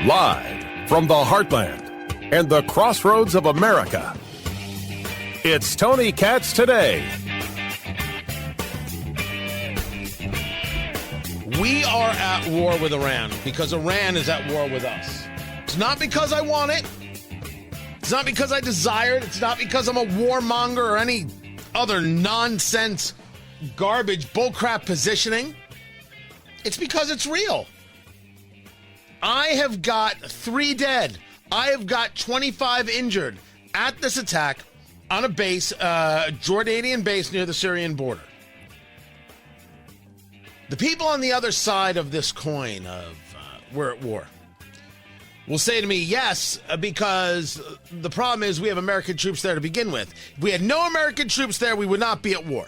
Live from the heartland and the crossroads of America, it's Tony Katz Today. We are at war with Iran because Iran is at war with us. It's not because I want it. It's not because I desire it. It's not because I'm a warmonger or any other nonsense, garbage, bullcrap positioning. It's because it's real. I have got 3 dead. I have got 25 injured at this attack on a base, Jordanian base near the Syrian border. The people on the other side of this coin of we're at war will say to me, yes, because the problem is we have American troops there to begin with. If we had no American troops there, we would not be at war.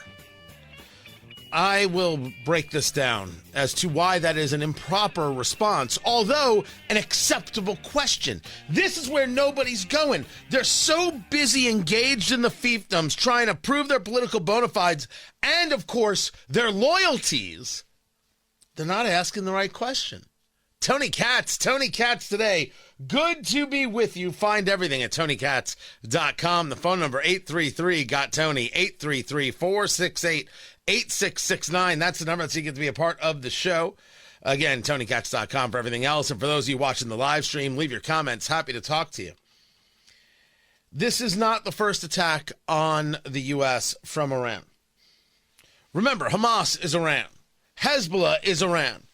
I will break this down as to why that is an improper response, although an acceptable question. This is where nobody's going. They're so busy engaged in the fiefdoms, trying to prove their political bona fides and, of course, their loyalties. They're not asking the right question. Tony Katz Today. Good to be with you. Find everything at TonyKatz.com. The phone number, 833-GOT-TONY, 833-468-8669. That's the number so you get to be a part of the show. Again, TonyKatz.com for everything else. And for those of you watching the live stream, leave your comments. Happy to talk to you. This is not the first attack on the U.S. from Iran. Remember, Hamas is Iran. Hezbollah is Iran.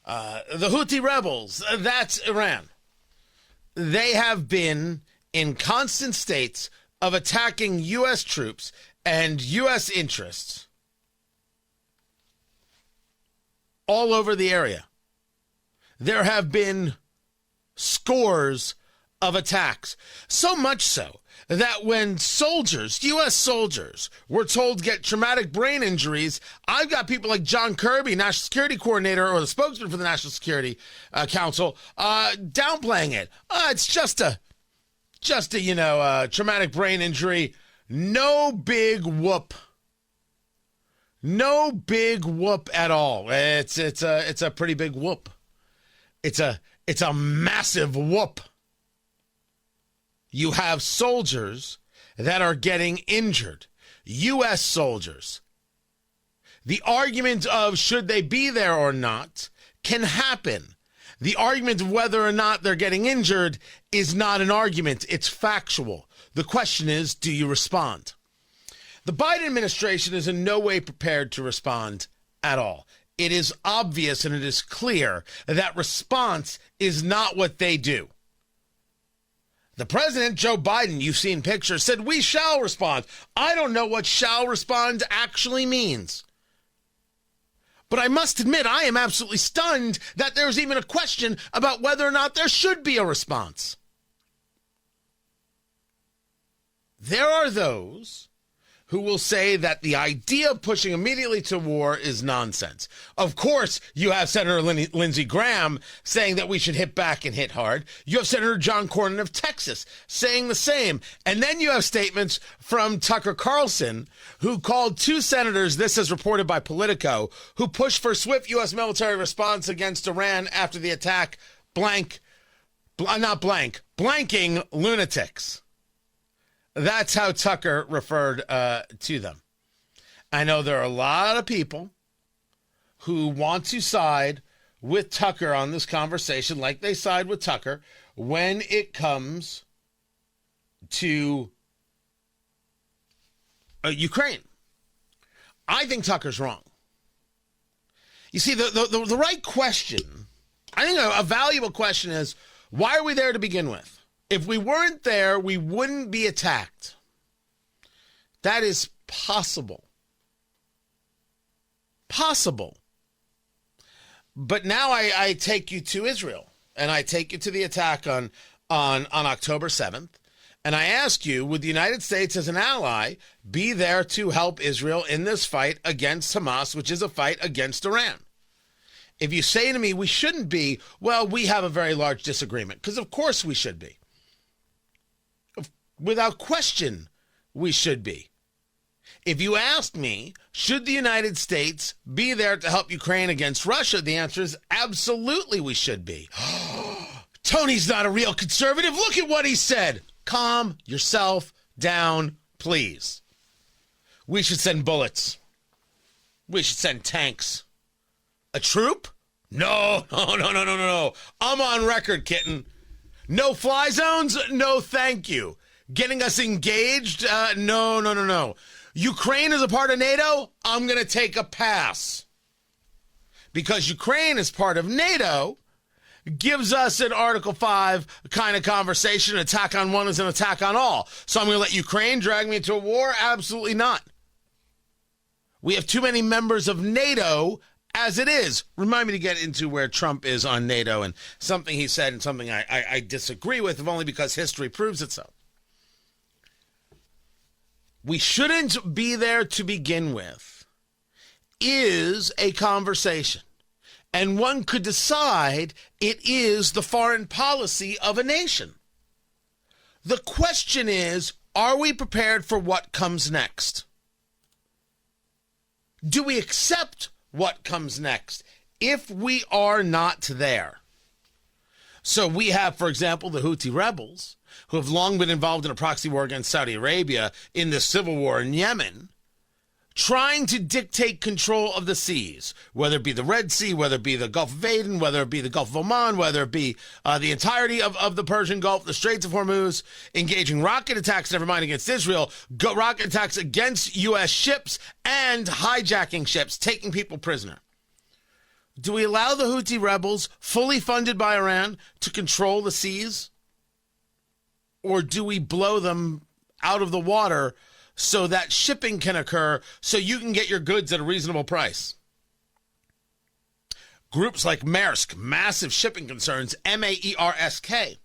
The Houthi rebels, that's Iran. They have been in constant states of attacking U.S. troops and U.S. interests all over the area. There have been scores of attacks, so much so that when soldiers, U.S. soldiers, were told to get traumatic brain injuries, I've got people like John Kirby, National Security Coordinator, or the spokesman for the National Security Council, downplaying it. It's just a traumatic brain injury. No big whoop. No big whoop at all. It's a pretty big whoop. It's a massive whoop. You have soldiers that are getting injured, U.S. soldiers. The argument of should they be there or not can happen. The argument of whether or not they're getting injured is not an argument. It's factual. The question is, do you respond? The Biden administration is in no way prepared to respond at all. It is obvious and it is clear that response is not what they do. The president, Joe Biden, you've seen pictures, said we shall respond. I don't know what shall respond actually means. But I must admit, I am absolutely stunned that there's even a question about whether or not there should be a response. There are those who will say that the idea of pushing immediately to war is nonsense. Of course, you have Senator Lindsey Graham saying that we should hit back and hit hard. You have Senator John Cornyn of Texas saying the same. And then you have statements from Tucker Carlson, who called 2 senators, this is reported by Politico, who pushed for swift U.S. military response against Iran after the attack, blanking lunatics. That's how Tucker referred to them. I know there are a lot of people who want to side with Tucker on this conversation, like they side with Tucker when it comes to Ukraine. I think Tucker's wrong. You see, the right question, I think a valuable question is, why are we there to begin with? If we weren't there, we wouldn't be attacked. That is possible. Possible. But now I take you to Israel, and I take you to the attack on October 7th, and I ask you, would the United States as an ally be there to help Israel in this fight against Hamas, which is a fight against Iran? If you say to me, we shouldn't be, well, we have a very large disagreement, because of course we should be. Without question, we should be. If you asked me, should the United States be there to help Ukraine against Russia, the answer is absolutely we should be. Tony's not a real conservative. Look at what he said. Calm yourself down, please. We should send bullets. We should send tanks. A troop? No. I'm on record, kitten. No fly zones? No, thank you. Getting us engaged? No. Ukraine is a part of NATO? I'm going to take a pass. Because Ukraine is part of NATO gives us an Article 5 kind of conversation. An attack on one is an attack on all. So I'm going to let Ukraine drag me into a war? Absolutely not. We have too many members of NATO as it is. Remind me to get into where Trump is on NATO and something he said and something I disagree with, if only because history proves it so. We shouldn't be there to begin with is a conversation. And one could decide it is the foreign policy of a nation. The question is, are we prepared for what comes next? Do we accept what comes next if we are not there? So we have, for example, the Houthi rebels, who have long been involved in a proxy war against Saudi Arabia in the civil war in Yemen, trying to dictate control of the seas, whether it be the Red Sea, whether it be the Gulf of Aden, whether it be the Gulf of Oman, whether it be the entirety of the Persian Gulf, the Straits of Hormuz, engaging rocket attacks, never mind against Israel, rocket attacks against U.S. ships, and hijacking ships, taking people prisoner. Do we allow the Houthi rebels, fully funded by Iran, to control the seas? Or do we blow them out of the water so that shipping can occur so you can get your goods at a reasonable price? Groups like Maersk, massive shipping concerns, M-A-E-R-S-K,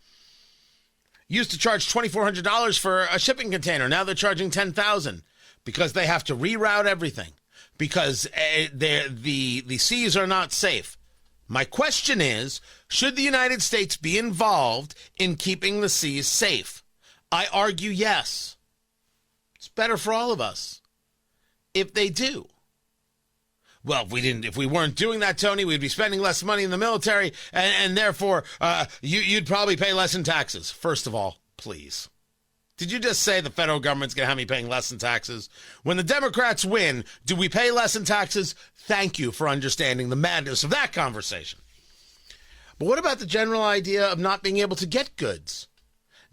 used to charge $2,400 for a shipping container. Now they're charging $10,000 because they have to reroute everything because the seas are not safe. My question is, should the United States be involved in keeping the seas safe? I argue yes. It's better for all of us if they do. Well, if we weren't doing that, Tony, we'd be spending less money in the military, and therefore you'd probably pay less in taxes. First of all, please. Did you just say the federal government's going to have me paying less in taxes? When the Democrats win, do we pay less in taxes? Thank you for understanding the madness of that conversation. But what about the general idea of not being able to get goods?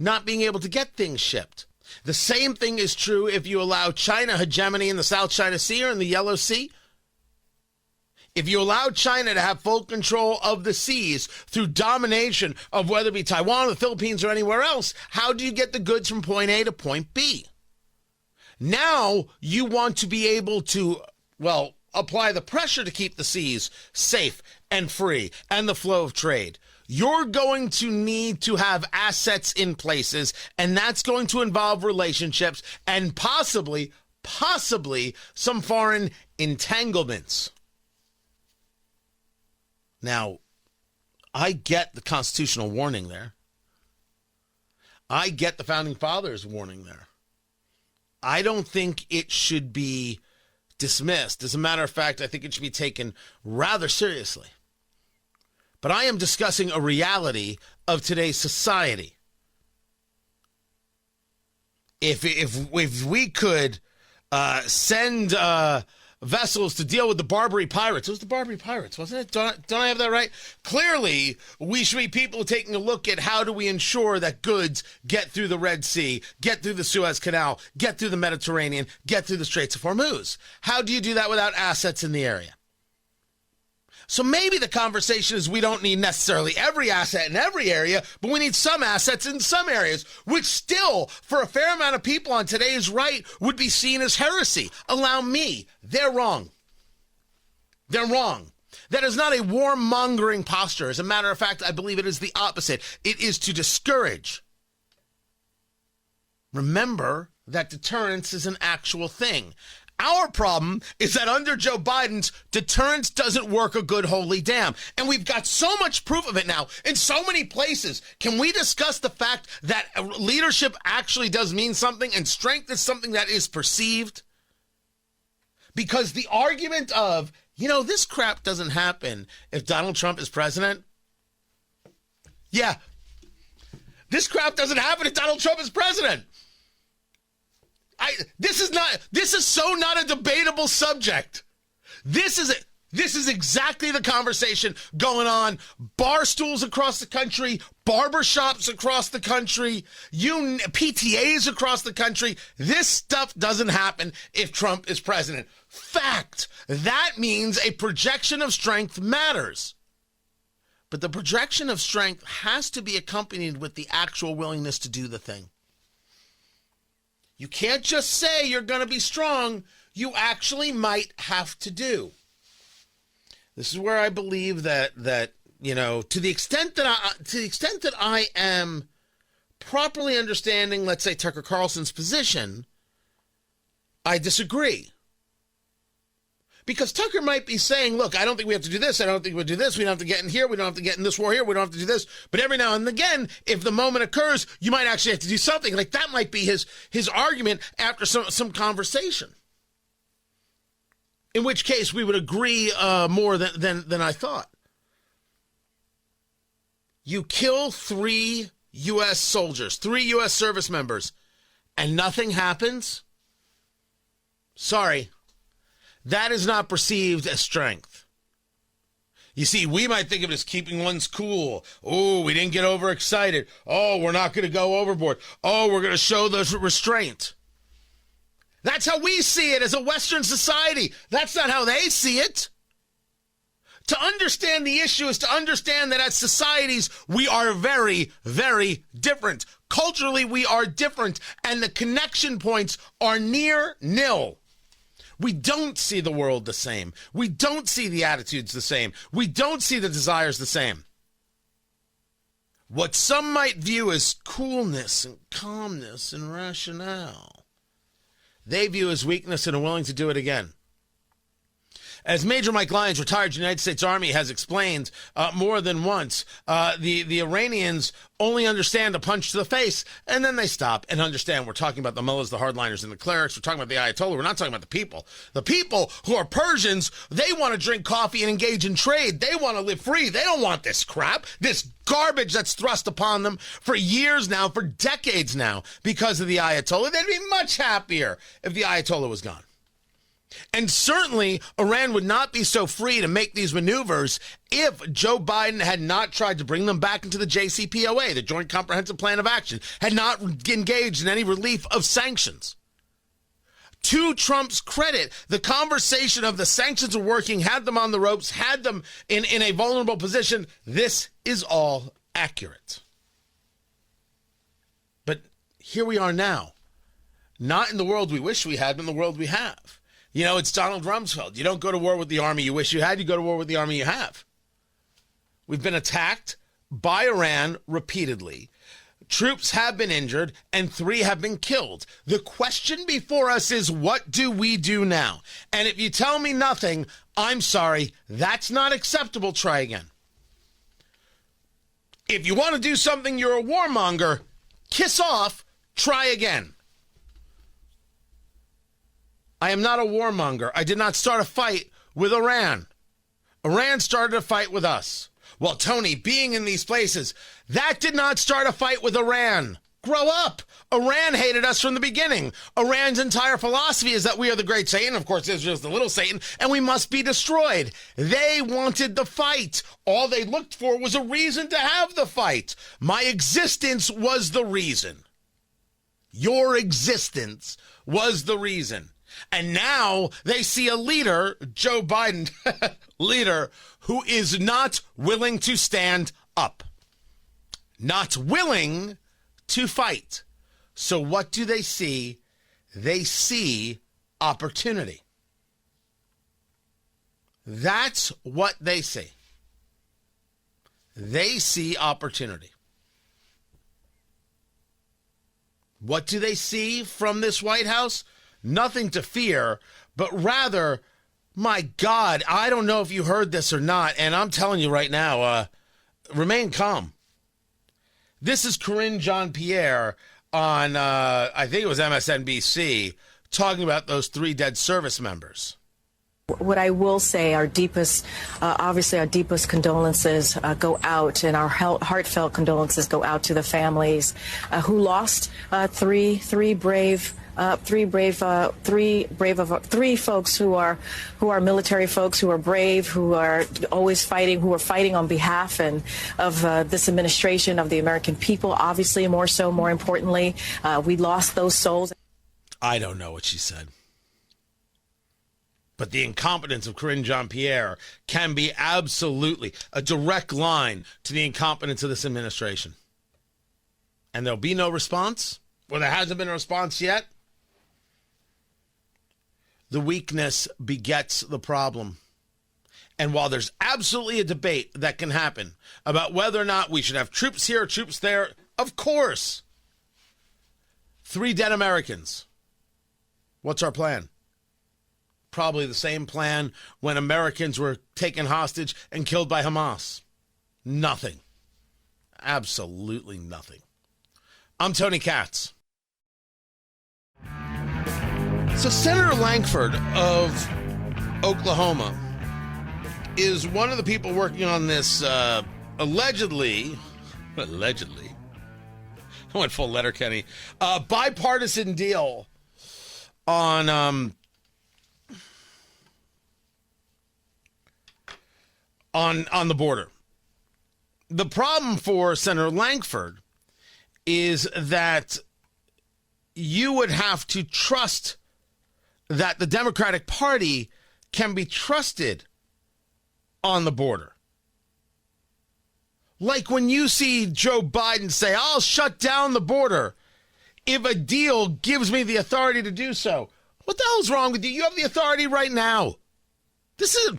Not being able to get things shipped? The same thing is true if you allow China hegemony in the South China Sea or in the Yellow Sea. If you allow China to have full control of the seas through domination of whether it be Taiwan, the Philippines, or anywhere else, how do you get the goods from point A to point B? Now you want to be able to, apply the pressure to keep the seas safe and free and the flow of trade. You're going to need to have assets in places, and that's going to involve relationships and possibly some foreign entanglements. Now, I get the constitutional warning there. I get the Founding Fathers' warning there. I don't think it should be dismissed. As a matter of fact, I think it should be taken rather seriously. But I am discussing a reality of today's society. If we could send vessels to deal with the Barbary pirates. It was the Barbary pirates, wasn't it? Don't I have that right? Clearly, we should be people taking a look at how do we ensure that goods get through the Red Sea, get through the Suez Canal, get through the Mediterranean, get through the Straits of Hormuz. How do you do that without assets in the area? So maybe the conversation is we don't need necessarily every asset in every area, but we need some assets in some areas, which still, for a fair amount of people on today's right, would be seen as heresy. Allow me. They're wrong. They're wrong. That is not a warmongering posture. As a matter of fact, I believe it is the opposite. It is to discourage. Remember that deterrence is an actual thing. Our problem is that under Joe Biden's, deterrence doesn't work a good holy damn. And we've got so much proof of it now in so many places. Can we discuss the fact that leadership actually does mean something and strength is something that is perceived? Because the argument of, this crap doesn't happen if Donald Trump is president. Yeah, This crap doesn't happen if Donald Trump is president. This is so not a debatable subject. This is exactly the conversation going on. Bar stools across the country, barbershops across the country, PTAs across the country. This stuff doesn't happen if Trump is president. Fact. That means a projection of strength matters. But the projection of strength has to be accompanied with the actual willingness to do the thing. You can't just say you're going to be strong. You actually might have to do. This is where I believe that to the extent that I am properly understanding, let's say, Tucker Carlson's position, I disagree. Because Tucker might be saying, look, I don't think we have to do this. I don't think we'll do this. We don't have to get in here. We don't have to get in this war here. We don't have to do this. But every now and again, if the moment occurs, you might actually have to do something. Like that might be his argument after some conversation. In which case we would agree more than I thought. You kill 3 U.S. soldiers, 3 U.S. service members, and nothing happens? Sorry. That is not perceived as strength. You see, we might think of it as keeping one's cool. Oh, we didn't get overexcited. Oh, we're not going to go overboard. Oh, we're going to show the restraint. That's how we see it as a Western society. That's not how they see it. To understand the issue is to understand that as societies, we are very, very different. Culturally, we are different, and the connection points are near nil. We don't see the world the same. We don't see the attitudes the same. We don't see the desires the same. What some might view as coolness and calmness and rationale, they view as weakness and are willing to do it again. As Major Mike Lyons, retired United States Army, has explained more than once, the Iranians only understand a punch to the face, and then they stop and understand we're talking about the mullahs, the hardliners, and the clerics. We're talking about the Ayatollah. We're not talking about the people. The people who are Persians, they want to drink coffee and engage in trade. They want to live free. They don't want this crap, this garbage that's thrust upon them for years now, for decades now, because of the Ayatollah. They'd be much happier if the Ayatollah was gone. And certainly, Iran would not be so free to make these maneuvers if Joe Biden had not tried to bring them back into the JCPOA, the Joint Comprehensive Plan of Action, had not engaged in any relief of sanctions. To Trump's credit, the conversation of the sanctions are working, had them on the ropes, had them in a vulnerable position. This is all accurate. But here we are now. Not in the world we wish we had, but in the world we have. You know, it's Donald Rumsfeld. You don't go to war with the army you wish you had. You go to war with the army you have. We've been attacked by Iran repeatedly. Troops have been injured, and 3 have been killed. The question before us is, what do we do now? And if you tell me nothing, I'm sorry, that's not acceptable. Try again. If you want to do something, you're a warmonger. Kiss off. Try again. I am not a warmonger. I did not start a fight with Iran. Iran started a fight with us. Well, Tony, being in these places, that did not start a fight with Iran. Grow up. Iran hated us from the beginning. Iran's entire philosophy is that we are the great Satan. Of course, Israel's the little Satan, and we must be destroyed. They wanted the fight. All they looked for was a reason to have the fight. My existence was the reason. Your existence was the reason. And now they see a leader, Joe Biden, leader, who is not willing to stand up. Not willing to fight. So what do they see? They see opportunity. That's what they see. They see opportunity. What do they see from this White House? Nothing to fear, but rather, my God, I don't know if you heard this or not, and I'm telling you right now, remain calm. This is Corinne Jean-Pierre on, I think it was MSNBC, talking about those 3 dead service members. What I will say, obviously our deepest condolences go out, and our heartfelt condolences go out to the families who lost three folks who are military folks, who are brave, who are always fighting, who are fighting on behalf of this administration, of the American people. Obviously, more importantly, we lost those souls. I don't know what she said. But the incompetence of Karine Jean-Pierre can be absolutely a direct line to the incompetence of this administration. And there'll be no response, or there hasn't been a response yet. The weakness begets the problem. And while there's absolutely a debate that can happen about whether or not we should have troops here, troops there, of course. 3 dead Americans. What's our plan? Probably the same plan when Americans were taken hostage and killed by Hamas. Nothing. Absolutely nothing. I'm Tony Katz. So Senator Lankford of Oklahoma is one of the people working on this allegedly, I went full letter, Kenny, bipartisan deal on the border. The problem for Senator Lankford is that you would have to trust that the Democratic Party can be trusted on the border. Like when you see Joe Biden say, I'll shut down the border if a deal gives me the authority to do so. What the hell's wrong with you? You have the authority right now. This is...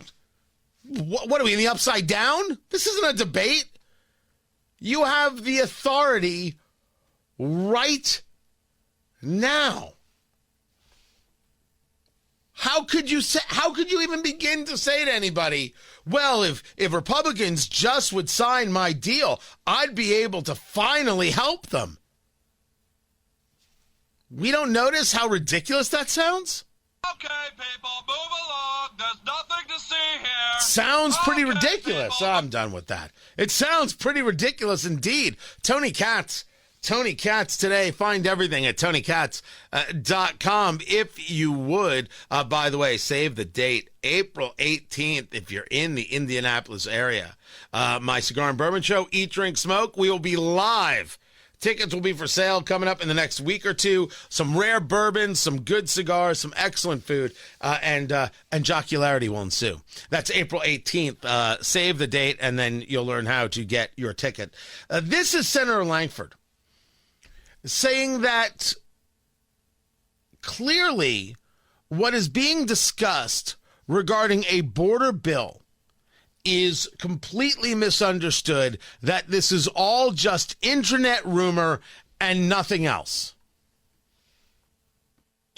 What are we, in the upside down? This isn't a debate. You have the authority right now. How could you even begin to say to anybody, well, if Republicans just would sign my deal, I'd be able to finally help them? We don't notice how ridiculous that sounds? Okay, people, move along. There's nothing to see here. Sounds pretty Okay, ridiculous. people. I'm done with that. It sounds pretty ridiculous indeed. Tony Katz today. Find everything at TonyKatz.com if you would. By the way, save the date, April 18th, if you're in the Indianapolis area. My Cigar and Bourbon Show, Eat, Drink, Smoke. We will be live. Tickets will be for sale coming up in the next week or two. Some rare bourbons, some good cigars, some excellent food, and jocularity will ensue. That's April 18th. Save the date, and then you'll learn how to get your ticket. This is Senator Lankford saying that clearly what is being discussed regarding a border bill is completely misunderstood, that this is all just internet rumor and nothing else.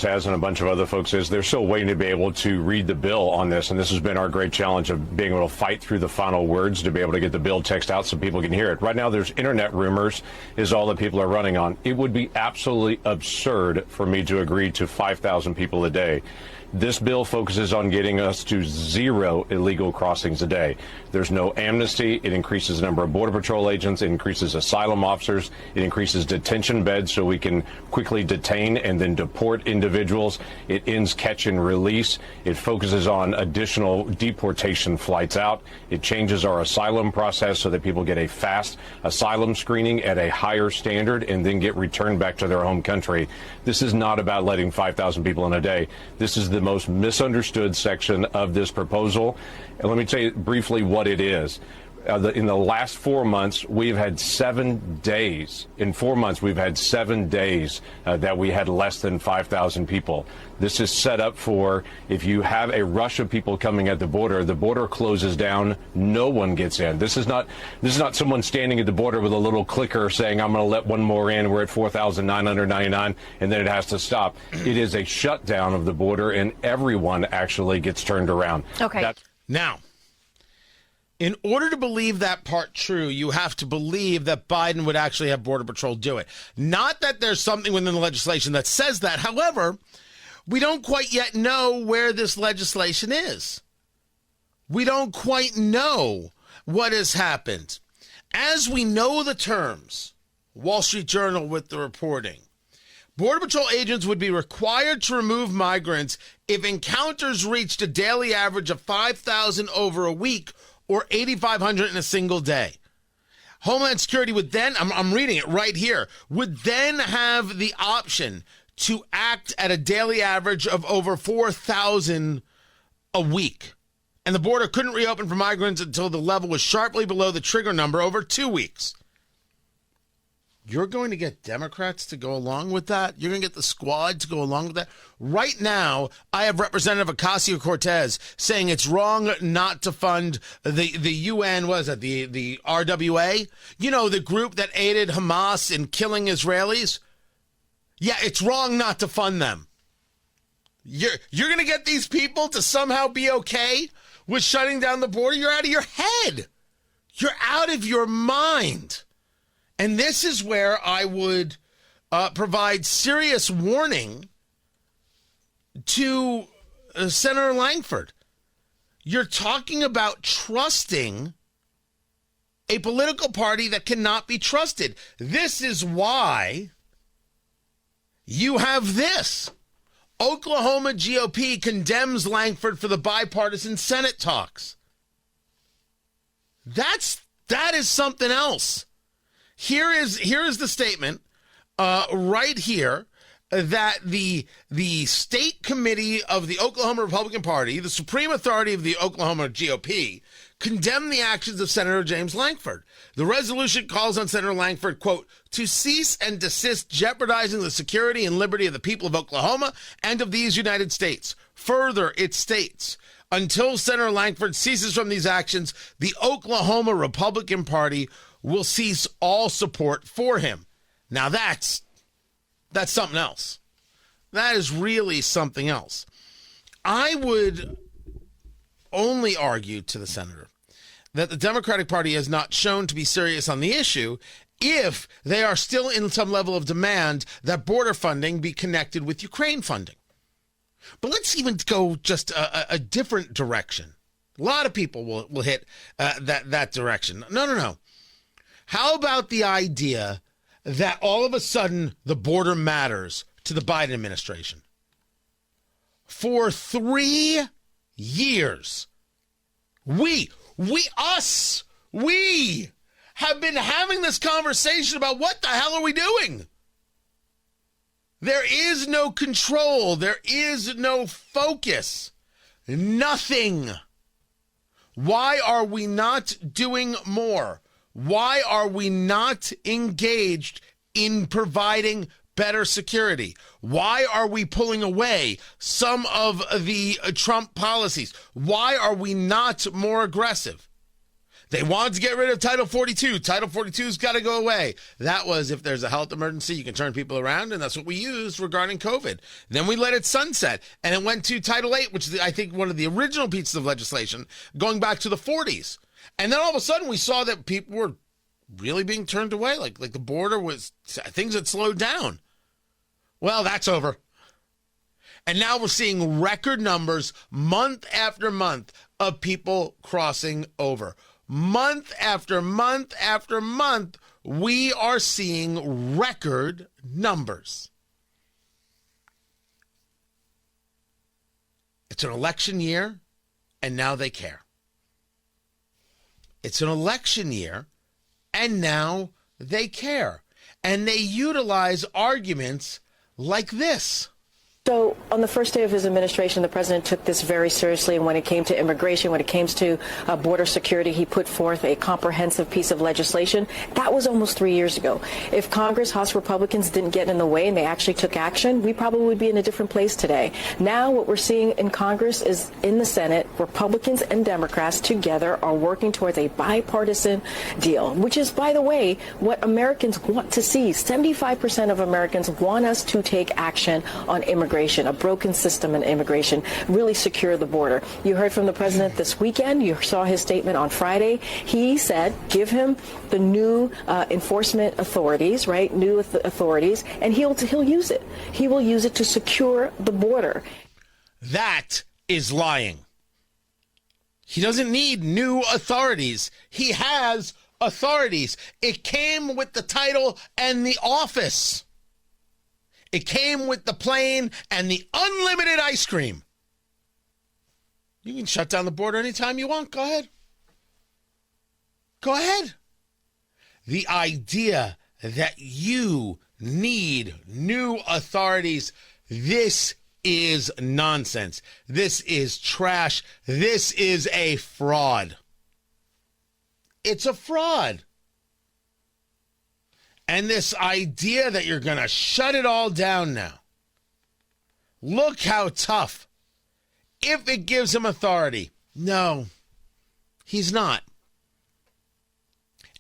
As and a bunch of other folks is, they're still waiting to be able to read the bill on this, and this has been our great challenge of being able to fight through the final words to be able to get the bill text out so people can hear it. Right now, there's internet rumors is all that people are running on. It would be absolutely absurd for me to agree to 5,000 people a day. This bill focuses on getting us to 0 illegal crossings a day. There's no amnesty. It increases the number of Border Patrol agents. It increases asylum officers. It increases detention beds so we can quickly detain and then deport individuals. It ends catch and release. It focuses on additional deportation flights out. It changes our asylum process so that people get a fast asylum screening at a higher standard and then get returned back to their home country. This is not about letting 5,000 people in a day. This is the most misunderstood section of this proposal. And let me tell you briefly what it is. In the last 4 months, we've had 7 days. In 4 months, we've had 7 days that we had less than 5,000 people. This is set up for if you have a rush of people coming at the border closes down, no one gets in. This is not someone standing at the border with a little clicker saying, I'm going to let one more in. We're at 4,999, and then it has to stop. It is a shutdown of the border, and everyone actually gets turned around. Okay. Now, in order to believe that part true, you have to believe that Biden would actually have Border Patrol do it. Not that there's something within the legislation that says that. However, We don't quite yet know where this legislation is. We don't quite know what has happened. As we know the terms, Wall Street Journal with the reporting, Border Patrol agents would be required to remove migrants if encounters reached a daily average of 5,000 over a week or 8,500 in a single day. Homeland Security would then, I'm reading it right here, would then have the option to act at a daily average of over 4,000 a week. And the border couldn't reopen for migrants until the level was sharply below the trigger number over 2 weeks. You're going to get Democrats to go along with that? You're going to get the squad to go along with that? Right now, I have Representative Ocasio-Cortez saying it's wrong not to fund the UN, what is it, the RWA? You know, the group that aided Hamas in killing Israelis? Yeah, it's wrong not to fund them. You're going to get these people to somehow be okay with shutting down the border? You're out of your head. You're out of your mind. And this is where I would provide serious warning to Senator Lankford. You're talking about trusting a political party that cannot be trusted. This is why you have this. Oklahoma GOP condemns Lankford for the bipartisan Senate talks. That is something else. Here is the statement right here that the state committee of the Oklahoma Republican Party, the supreme authority of the Oklahoma GOP, condemned the actions of Senator James Lankford. The resolution calls on Senator Lankford, quote, to cease and desist jeopardizing the security and liberty of the people of Oklahoma and of these United States. Further, it states, until Senator Lankford ceases from these actions, the Oklahoma Republican Party will cease all support for him. Now that's something else. That is really something else. I would only argue to the senator that the Democratic Party has not shown to be serious on the issue if they are still in some level of demand that border funding be connected with Ukraine funding. But let's even go just a different direction. A lot of people will hit that direction. No. How about the idea that all of a sudden the border matters to the Biden administration? For 3 years, we have been having this conversation about what the hell are we doing? There is no control. There is no focus. Nothing. Why are we not doing more? Why are we not engaged in providing better security? Why are we pulling away some of the Trump policies? Why are we not more aggressive? They wanted to get rid of Title 42. Title 42's got to go away. That was if there's a health emergency, you can turn people around, and that's what we used regarding COVID. Then we let it sunset, and it went to Title 8, which is, I think, one of the original pieces of legislation going back to the 40s. And then all of a sudden we saw that people were really being turned away. Like the border was, things had slowed down. Well, that's over. And now we're seeing record numbers month after month of people crossing over. Month after month after month, we are seeing record numbers. It's an election year, and now they care. It's an election year, and now they care. And they utilize arguments like this. So on the first day of his administration, the president took this very seriously. And when it came to immigration, when it came to border security, he put forth a comprehensive piece of legislation. That was almost 3 years ago. If Congress, House Republicans didn't get in the way and they actually took action, we probably would be in a different place today. Now what we're seeing in Congress is in the Senate, Republicans and Democrats together are working towards a bipartisan deal, which is, by the way, what Americans want to see. 75% of Americans want us to take action on immigration. immigration, a broken system in immigration, really secure the border. You heard from the president this weekend. You saw his statement on Friday. He said, give him the new enforcement authorities, right? New authorities, and he'll use it. He will use it to secure the border. That is lying. He doesn't need new authorities. He has authorities. It came with the title and the office. It came with the plane and the unlimited ice cream. You can shut down the border anytime you want. Go ahead. Go ahead. The idea that you need new authorities, this is nonsense. This is trash. This is a fraud. It's a fraud. And this idea that you're going to shut it all down now. Look how tough. If it gives him authority. No, he's not.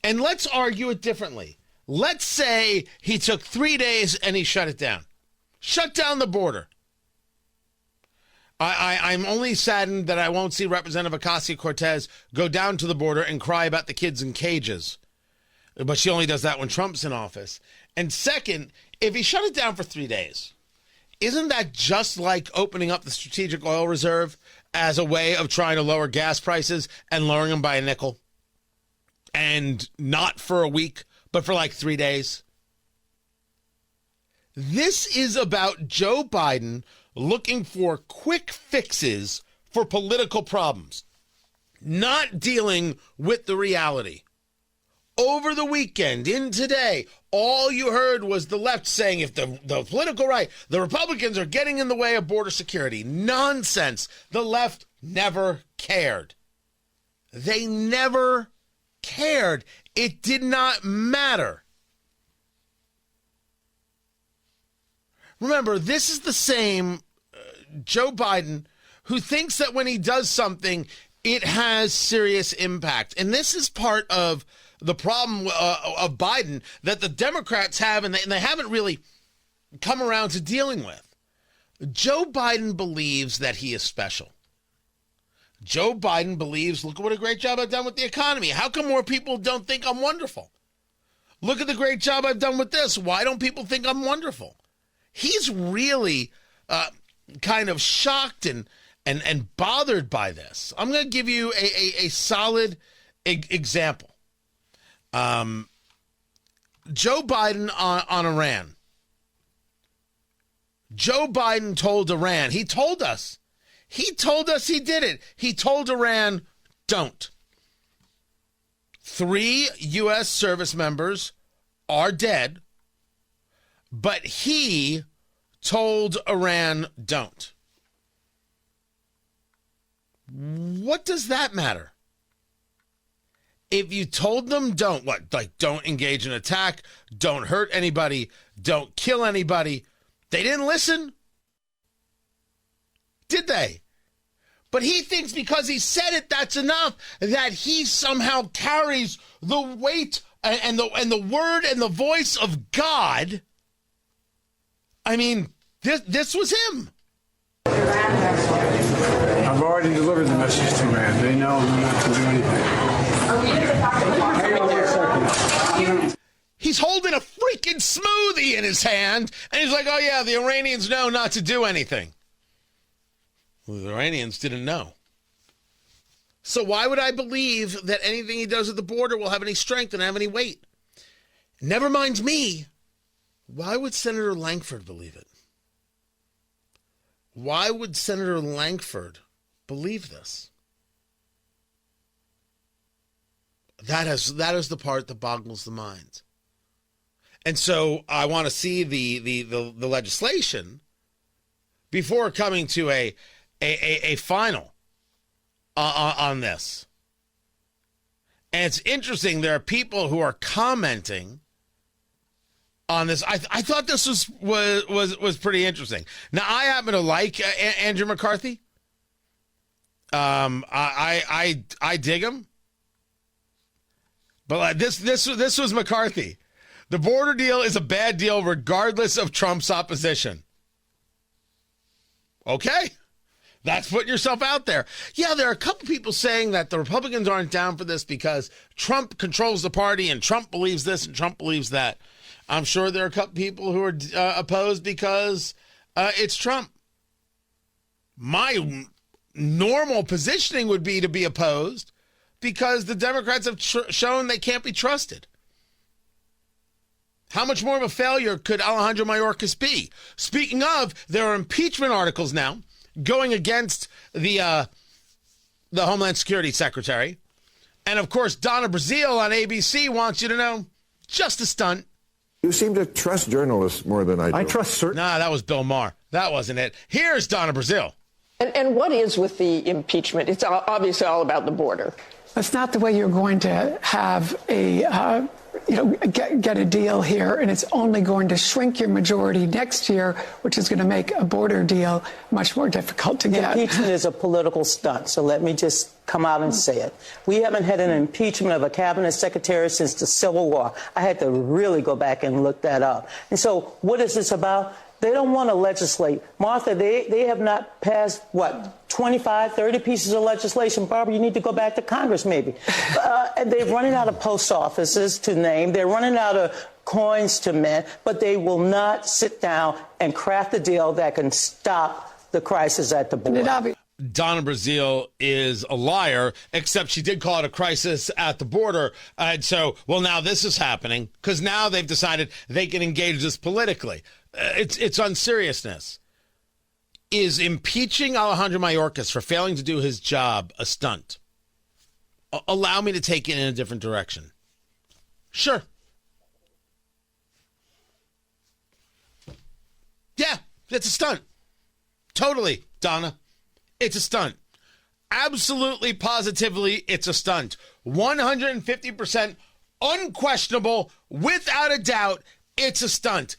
And let's argue it differently. Let's say he took 3 days and he shut it down. Shut down the border. I'm only saddened that I won't see Representative Ocasio-Cortez go down to the border and cry about the kids in cages. But she only does that when Trump's in office. And second, if he shut it down for 3 days, isn't that just like opening up the strategic oil reserve as a way of trying to lower gas prices and lowering them by a nickel? And not for a week, but for like 3 days? This is about Joe Biden looking for quick fixes for political problems, not dealing with the reality. Over the weekend, in today, all you heard was the left saying if the political right, the Republicans are getting in the way of border security. Nonsense. The left never cared. They never cared. It did not matter. Remember, this is the same Joe Biden who thinks that when he does something, it has serious impact. And this is part of the problem of Biden that the Democrats have, and they haven't really come around to dealing with. Joe Biden believes that he is special. Joe Biden believes, look at what a great job I've done with the economy. How come more people don't think I'm wonderful? Look at the great job I've done with this. Why don't people think I'm wonderful? He's really kind of shocked and bothered by this. I'm going to give you a solid example. Joe Biden on Iran. Joe Biden told Iran, he told us he did it. He told Iran, don't. 3 U.S. service members are dead, but he told Iran, don't. What does that matter? If you told them don't, what? Like, don't engage in attack, don't hurt anybody, don't kill anybody. They didn't listen. Did they? But he thinks because he said it, that's enough, that he somehow carries the weight and the word and the voice of God. I mean, this was him. I've already delivered the message to Iran. They know not to do anything. He's holding a freaking smoothie in his hand, and he's like, oh yeah, the Iranians know not to do anything. Well, the Iranians didn't know. So why would I believe that anything he does at the border will have any strength and have any weight? Never mind me. Why would Senator Lankford believe it? Why would Senator Lankford believe this? That is the part that boggles the mind. And so I want to see the legislation before coming to a final on this. And it's interesting. There are people who are commenting on this. I thought this was pretty interesting. Now, I happen to like Andrew McCarthy. I dig him. But this was McCarthy. The border deal is a bad deal regardless of Trump's opposition. Okay. That's putting yourself out there. Yeah, there are a couple people saying that the Republicans aren't down for this because Trump controls the party and Trump believes this and Trump believes that. I'm sure there are a couple people who are opposed because it's Trump. My normal positioning would be to be opposed because the Democrats have shown they can't be trusted. How much more of a failure could Alejandro Mayorkas be? Speaking of, there are impeachment articles now going against the Homeland Security Secretary. And, of course, Donna Brazile on ABC wants you to know, just a stunt. You seem to trust journalists more than I do. I trust certain. Nah, that was Bill Maher. That wasn't it. Here's Donna Brazile. And what is with the impeachment? It's obviously all about the border. That's not the way you're going to have a, get a deal here, and it's only going to shrink your majority next year, which is going to make a border deal much more difficult to get. Impeachment is a political stunt, so let me just come out and say it. We haven't had an impeachment of a cabinet secretary since the Civil War. I had to really go back and look that up. And so what is this about? They don't want to legislate. Martha, they have not passed, 25, 30 pieces of legislation. Barbara, you need to go back to Congress maybe. They're running out of post offices to name. They're running out of coins to mint, but they will not sit down and craft a deal that can stop the crisis at the border. Donna Brazile is a liar, except she did call it a crisis at the border. And so, now this is happening because now they've decided they can engage this politically. It's unseriousness. Is impeaching Alejandro Mayorkas for failing to do his job a stunt? Allow me to take it in a different direction. Sure. Yeah, it's a stunt. Totally, Donna. It's a stunt. Absolutely, positively, it's a stunt. 150% unquestionable, without a doubt, it's a stunt.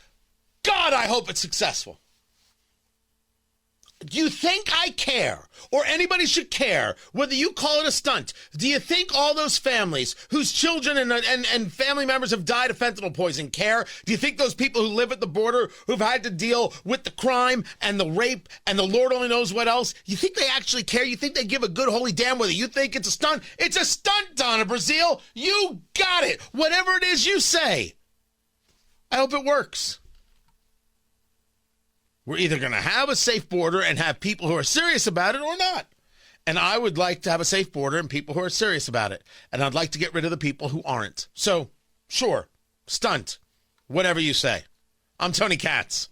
God, I hope it's successful. Do you think I care, or anybody should care, whether you call it a stunt? Do you think all those families whose children and family members have died of fentanyl poison care? Do you think those people who live at the border who've had to deal with the crime and the rape and the Lord only knows what else, you think they actually care? You think they give a good holy damn whether you think it's a stunt? It's a stunt, Donna Brazile. You got it. Whatever it is you say. I hope it works. We're either going to have a safe border and have people who are serious about it or not. And I would like to have a safe border and people who are serious about it. And I'd like to get rid of the people who aren't. So, sure, stunt, whatever you say. I'm Tony Katz.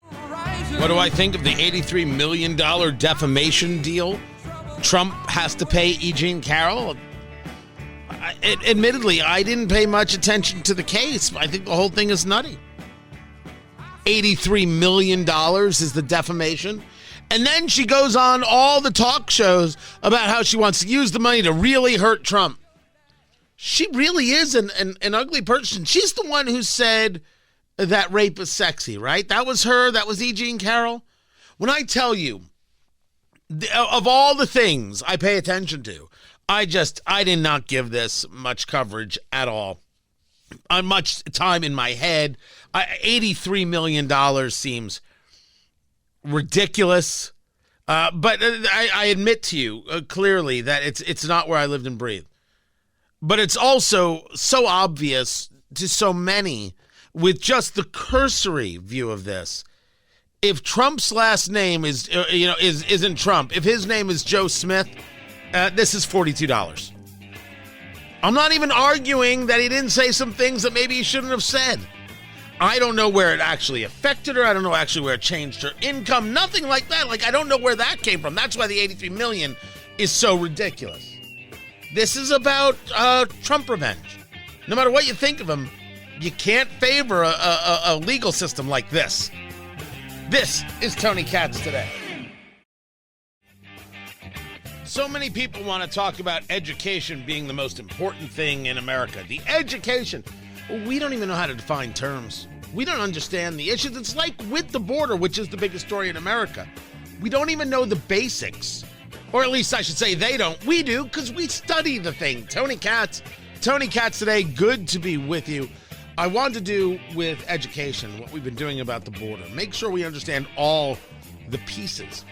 What do I think of the $83 million defamation deal Trump has to pay E. Jean Carroll? Admittedly, I didn't pay much attention to the case. I think the whole thing is nutty. $83 million is the defamation. And then she goes on all the talk shows about how she wants to use the money to really hurt Trump. She really is an ugly person. She's the one who said that rape is sexy, right? That was her. That was E. Jean Carroll. When I tell you, of all the things I pay attention to, I did not give this much coverage at all. Much time in my head. $83 million seems ridiculous. But I admit to you clearly that it's not where I lived and breathed. But it's also so obvious to so many with just the cursory view of this. If Trump's last name isn't Trump, if his name is Joe Smith, this is $42. I'm not even arguing that he didn't say some things that maybe he shouldn't have said. I don't know where it actually affected her. I don't know actually where it changed her income. Nothing like that. I don't know where that came from. That's why the $83 million is so ridiculous. This is about Trump revenge. No matter what you think of him, you can't favor a legal system like this. This is Tony Katz Today. So many people want to talk about education being the most important thing in America. The education. We don't even know how to define terms. We don't understand the issues. It's like with the border, which is the biggest story in America. We don't even know the basics. Or at least I should say they don't. We do, because we study the thing. Tony Katz Today. Good to be with you. I want to do with education what we've been doing about the border. Make sure we understand all the pieces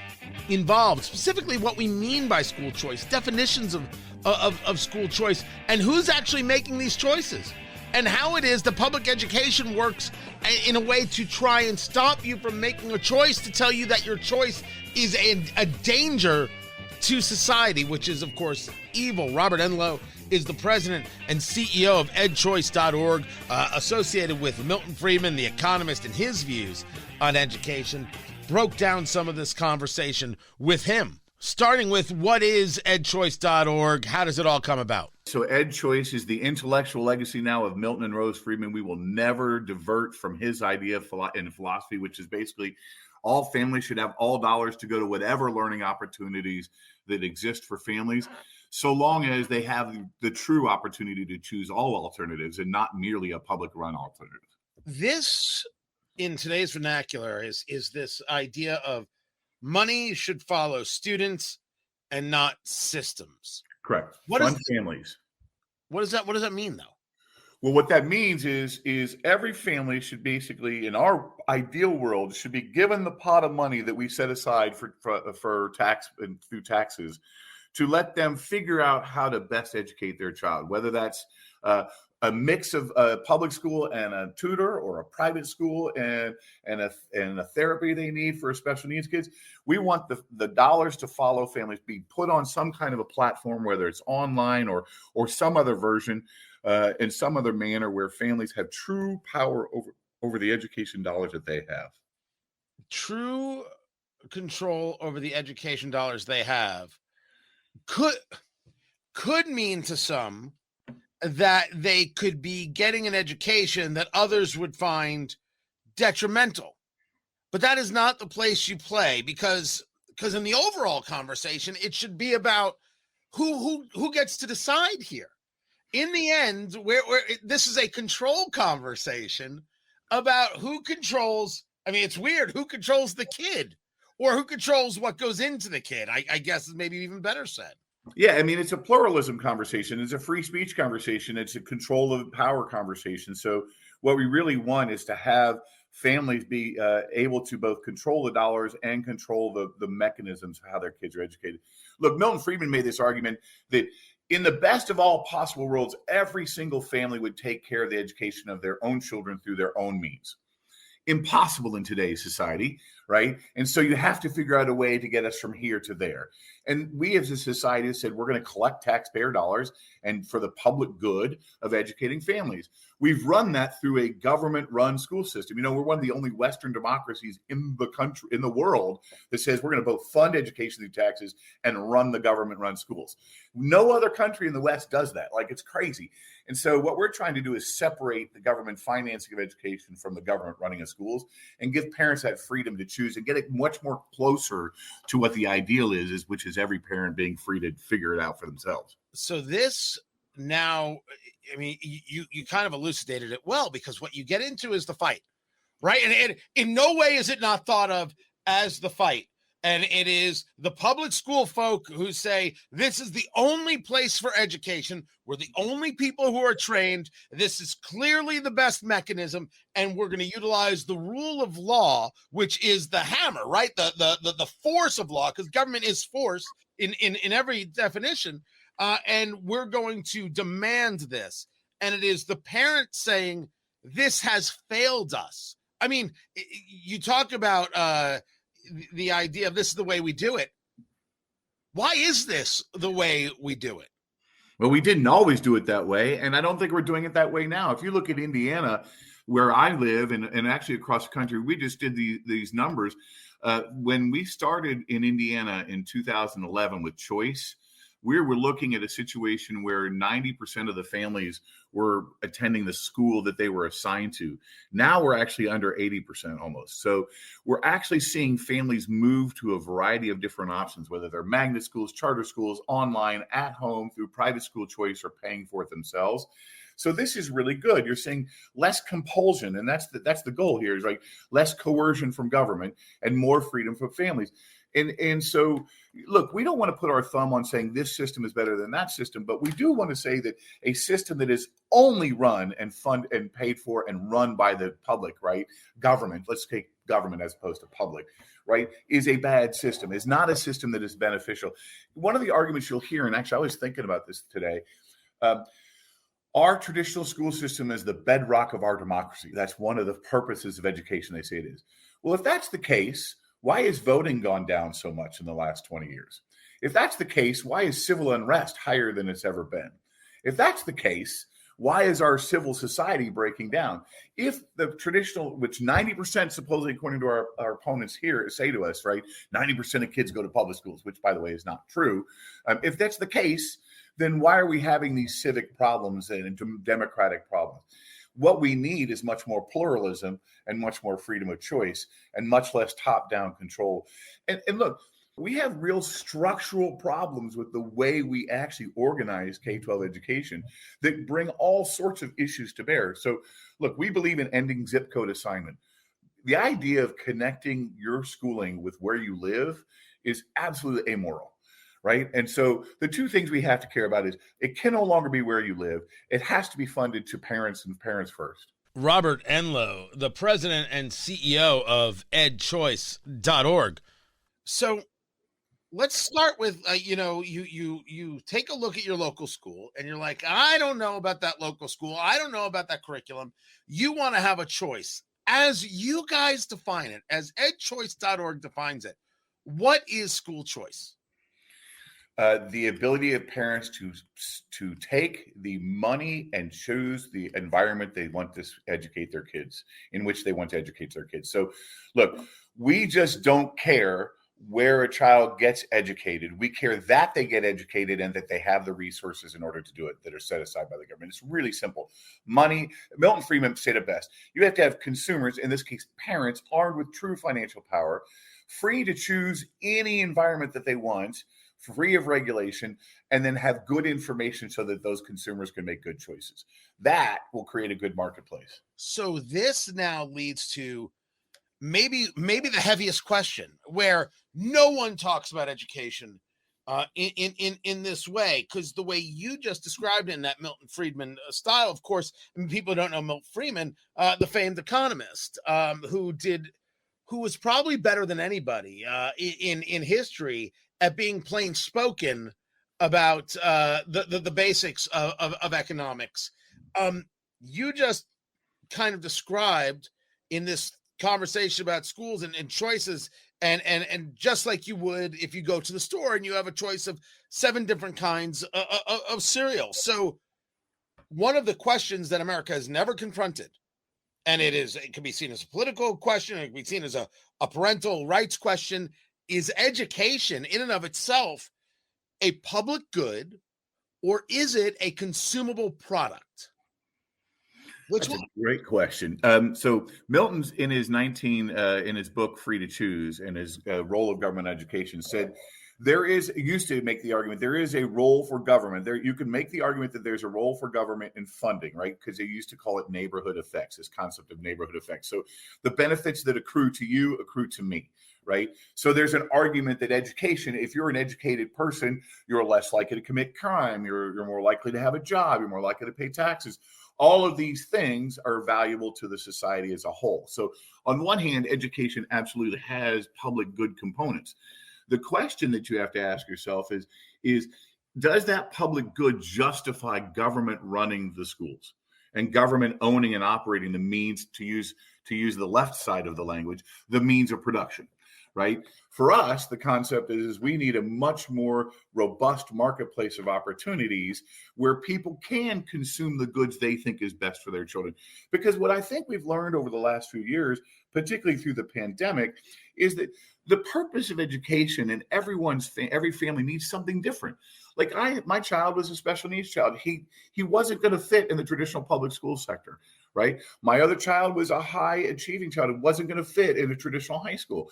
involved, specifically what we mean by school choice, definitions of school choice, and who's actually making these choices, and how it is that public education works in a way to try and stop you from making a choice, to tell you that your choice is a danger to society, which is, of course, evil. Robert Enlow is the president and CEO of EdChoice.org, associated with Milton Friedman, the economist, and his views on education. Broke down some of this conversation with him, starting with what is EdChoice.org? How does it all come about? So EdChoice is the intellectual legacy now of Milton and Rose Friedman. We will never divert from his idea in philosophy, which is basically all families should have all dollars to go to whatever learning opportunities that exist for families, so long as they have the true opportunity to choose all alternatives and not merely a public run alternative. This, in today's vernacular, is this idea of money should follow students and not systems. Correct. Fund families. What does that mean, though? Well, what that means is every family should basically, in our ideal world, should be given the pot of money that we set aside for tax and through taxes, to let them figure out how to best educate their child, whether that's a mix of a public school and a tutor, or a private school and a therapy they need for special needs kids. We want the dollars to follow families, be put on some kind of a platform, whether it's online or some other version, in some other manner, where families have true power over the education dollars that they have. True control over the education dollars they have could mean to some that they could be getting an education that others would find detrimental. But that is not the place you play, because in the overall conversation, it should be about who gets to decide here. In the end, where this is a control conversation about who controls. I mean, it's weird. Who controls the kid, or who controls what goes into the kid? I guess is maybe even better said. Yeah, I mean, it's a pluralism conversation. It's a free speech conversation. It's a control of power conversation. So what we really want is to have families be able to both control the dollars and control the mechanisms of how their kids are educated. Look, Milton Friedman made this argument that in the best of all possible worlds, every single family would take care of the education of their own children through their own means. Impossible in today's society, right? And so you have to figure out a way to get us from here to there. And we as a society have said we're going to collect taxpayer dollars and for the public good of educating families. We've run that through a government-run school system. You know, we're one of the only Western democracies in the country, in the world, that says we're going to both fund education through taxes and run the government-run schools. No other country in the West does that. Like, it's crazy. And so what we're trying to do is separate the government financing of education from the government running of schools, and give parents that freedom to choose and get it much more closer to what the ideal is which is every parent being free to figure it out for themselves. So this now, I mean, you kind of elucidated it well, because what you get into is the fight, right? And in no way is it not thought of as the fight. And it is the public school folk who say, this is the only place for education. We're the only people who are trained. This is clearly the best mechanism. And we're going to utilize the rule of law, which is the hammer, right? The force of law, because government is force in every definition. And we're going to demand this. And it is the parent saying, this has failed us. I mean, you talk about the idea of this is the way we do it. Why is this the way we do it? Well, we didn't always do it that way, and I don't think we're doing it that way now. If you look at Indiana, where I live, and actually across the country, we just did these numbers. When we started in Indiana in 2011 with choice, we were looking at a situation where 90% of the families were attending the school that they were assigned to. Now we're actually under 80% almost. So we're actually seeing families move to a variety of different options, whether they're magnet schools, charter schools, online, at home, through private school choice, or paying for it themselves. So this is really good. You're seeing less compulsion, and that's the goal here, is like less coercion from government and more freedom for families. And so, look, we don't want to put our thumb on saying this system is better than that system, but we do want to say that a system that is only run and funded and paid for and run by the public, right? Government, let's take government as opposed to public, right, is a bad system, is not a system that is beneficial. One of the arguments you'll hear, and actually I was thinking about this today, our traditional school system is the bedrock of our democracy. That's one of the purposes of education, they say it is. Well, if that's the case, why has voting gone down so much in the last 20 years? If that's the case, why is civil unrest higher than it's ever been? If that's the case, why is our civil society breaking down? If the traditional, which 90% supposedly, according to our opponents here, say to us, right, 90% of kids go to public schools, which, by the way, is not true. If that's the case, then why are we having these civic problems and democratic problems? What we need is much more pluralism and much more freedom of choice and much less top-down control. And look, we have real structural problems with the way we actually organize K-12 education that bring all sorts of issues to bear. So, look, we believe in ending zip code assignment. The idea of connecting your schooling with where you live is absolutely amoral. Right. And so the two things we have to care about is it can no longer be where you live. It has to be funded to parents and parents first. Robert Enlow, the president and CEO of EdChoice.org. So let's start with, you take a look at your local school and you're like, I don't know about that local school. I don't know about that curriculum. You want to have a choice. As you guys define it, as EdChoice.org defines it, what is school choice? The ability of parents to take the money and choose the environment they want to educate their kids, in which they want to educate their kids. So, look, we just don't care where a child gets educated. We care that they get educated and that they have the resources in order to do it that are set aside by the government. It's really simple. Money, Milton Friedman said it best. You have to have consumers, in this case, parents, armed with true financial power, free to choose any environment that they want, free of regulation, and then have good information so that those consumers can make good choices. That will create a good marketplace. So this now leads to maybe the heaviest question, where no one talks about education in this way, because the way you just described it in that Milton Friedman style, of course, I mean, people don't know Milton Friedman, the famed economist, who was probably better than anybody in history at being plain spoken about the basics of economics. You just kind of described in this conversation about schools and choices, and just like you would if you go to the store and you have a choice of 7 different kinds of cereal. So one of the questions that America has never confronted, and it can be seen as a political question, it can be seen as a parental rights question, is education in and of itself a public good, or is it a consumable product? That's a great question. So Milton's in his book Free to Choose, and his role of government education, said used to make the argument there is a role for government. There, you can make the argument that there's a role for government in funding, right? Because they used to call it neighborhood effects, this concept of neighborhood effects. So the benefits that accrue to you accrue to me. Right. So there's an argument that education, if you're an educated person, you're less likely to commit crime. You're more likely to have a job. You're more likely to pay taxes. All of these things are valuable to the society as a whole. So on one hand, education absolutely has public good components. The question that you have to ask yourself is does that public good justify government running the schools and government owning and operating the means, to use the left side of the language, the means of production? Right? For us, the concept is we need a much more robust marketplace of opportunities where people can consume the goods they think is best for their children. Because what I think we've learned over the last few years, particularly through the pandemic, is that the purpose of education in every family needs something different. Like my child was a special needs child. He wasn't going to fit in the traditional public school sector. Right. My other child was a high achieving child. It wasn't going to fit in a traditional high school.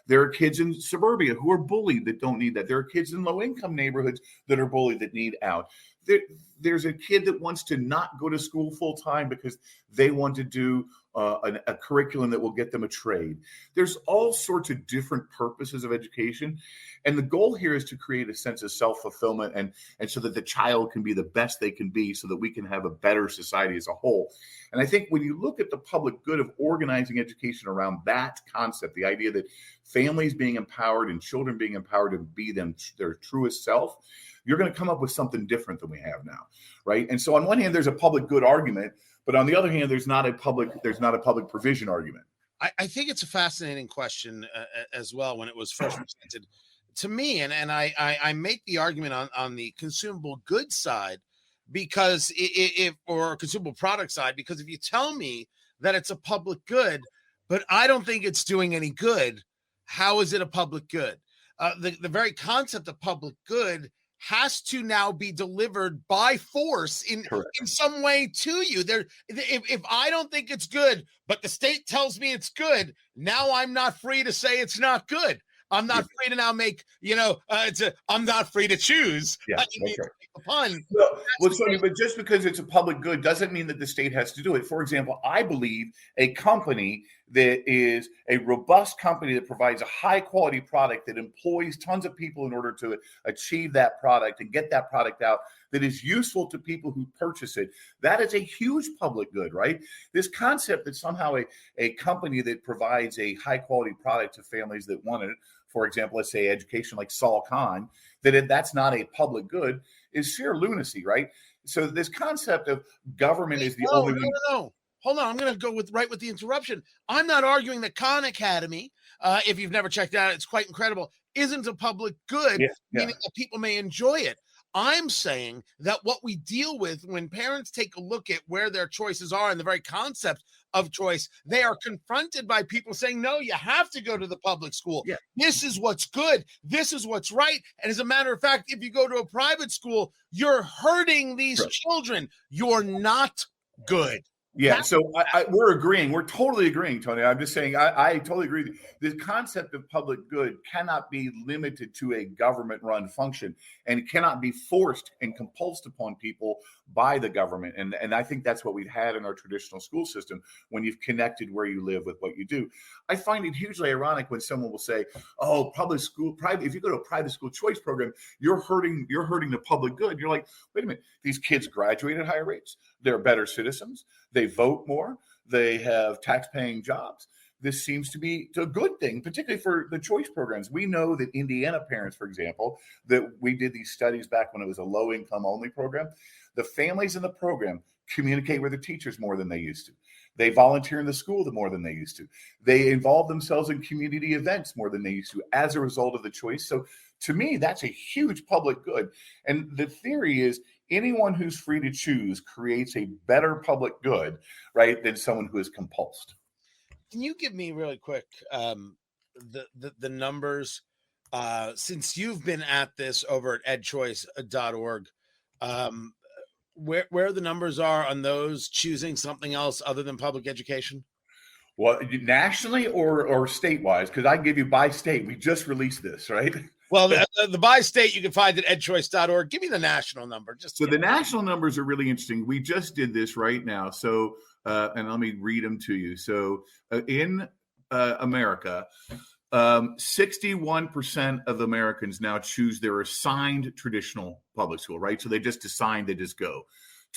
There are kids in suburbia who are bullied that don't need that. There are kids in low income neighborhoods that are bullied that need out. There's a kid that wants to not go to school full time because they want to do a curriculum that will get them a trade. There's all sorts of different purposes of education. And the goal here is to create a sense of self-fulfillment and so that the child can be the best they can be so that we can have a better society as a whole. And I think when you look at the public good of organizing education around that concept, the idea that families being empowered and children being empowered to be their truest self, you're going to come up with something different than we have now, right? And so on one hand, there's a public good argument, but on the other hand, there's not a public provision argument. I think it's a fascinating question as well when it was first presented to me. And I make the argument on the consumable goods side, because or consumable product side, because if you tell me that it's a public good, but I don't think it's doing any good, how is it a public good? The very concept of public good has to now be delivered by force in some way to you. If I don't think it's good, but the state tells me it's good, now I'm not free to say it's not good. I'm not free to now make, I'm not free to choose. Yeah, that's right. A pun. But just because it's a public good doesn't mean that the state has to do it. For example, I believe a company that is a robust company that provides a high quality product that employs tons of people in order to achieve that product and get that product out, that is useful to people who purchase it, that is a huge public good, right? This concept that somehow a company that provides a high quality product to families that want it, for example, let's say education like Saul Khan, that's not a public good, is sheer lunacy, right? So this concept of government is the only one. No. Hold on, I'm going to go with the interruption. I'm not arguing that Khan Academy, if you've never checked it out, it's quite incredible, isn't a public good, meaning that people may enjoy it. I'm saying that what we deal with when parents take a look at where their choices are and the very concept of choice, they are confronted by people saying, no, you have to go to the public school. Yeah. This is what's good. This is what's right. And as a matter of fact, if you go to a private school, you're hurting these children. You're not good. Yeah, so we're agreeing. We're totally agreeing, Tony. I'm just saying I totally agree with you. The concept of public good cannot be limited to a government-run function, and it cannot be forced and compulsed upon people by the government. And I think that's what we've had in our traditional school system when you've connected where you live with what you do. I find it hugely ironic when someone will say, oh, if you go to a private school choice program, you're hurting the public good. You're like, wait a minute, these kids graduate at higher rates. They're better citizens. They vote more. They have tax-paying jobs. This seems to be a good thing, particularly for the choice programs. We know that Indiana parents, for example, that we did these studies back when it was a low-income only program. The families in the program communicate with the teachers more than they used to. They volunteer in the school more than they used to. They involve themselves in community events more than they used to as a result of the choice. So to me, that's a huge public good. And the theory is anyone who's free to choose creates a better public good, right, than someone who is compulsed. Can you give me really quick the numbers since you've been at this over at edchoice.org, where the numbers are on those choosing something else other than public education? Well, nationally or state-wise? Because I give you by state. We just released this, right? Well, the by state you can find at edchoice.org. Give me the national number. So the national numbers are really interesting. We just did this right now. So, and let me read them to you. So in America, 61% of Americans now choose their assigned traditional public school, right? So they just assign, they just go.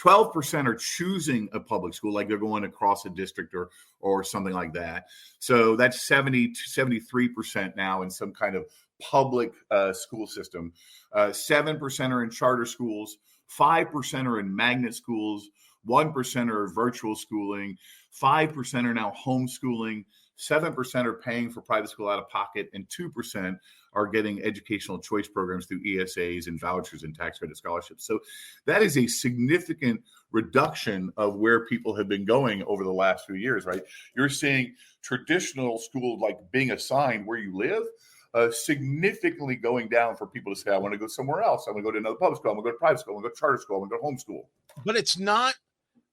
12% are choosing a public school, like they're going across a district or something like that. So that's 73% now in some kind of public school system. 7% are in charter schools. 5% are in magnet schools. 1% are virtual schooling. 5% are now homeschooling. 7% are paying for private school out of pocket, and 2% are getting educational choice programs through ESAs and vouchers and tax credit scholarships. So that is a significant reduction of where people have been going over the last few years, right? You're seeing traditional schools like being assigned where you live, significantly going down for people to say, I want to go somewhere else. I want to go to another public school. I want to go to private school. I want to go to charter school. I want to go to homeschool. But it's not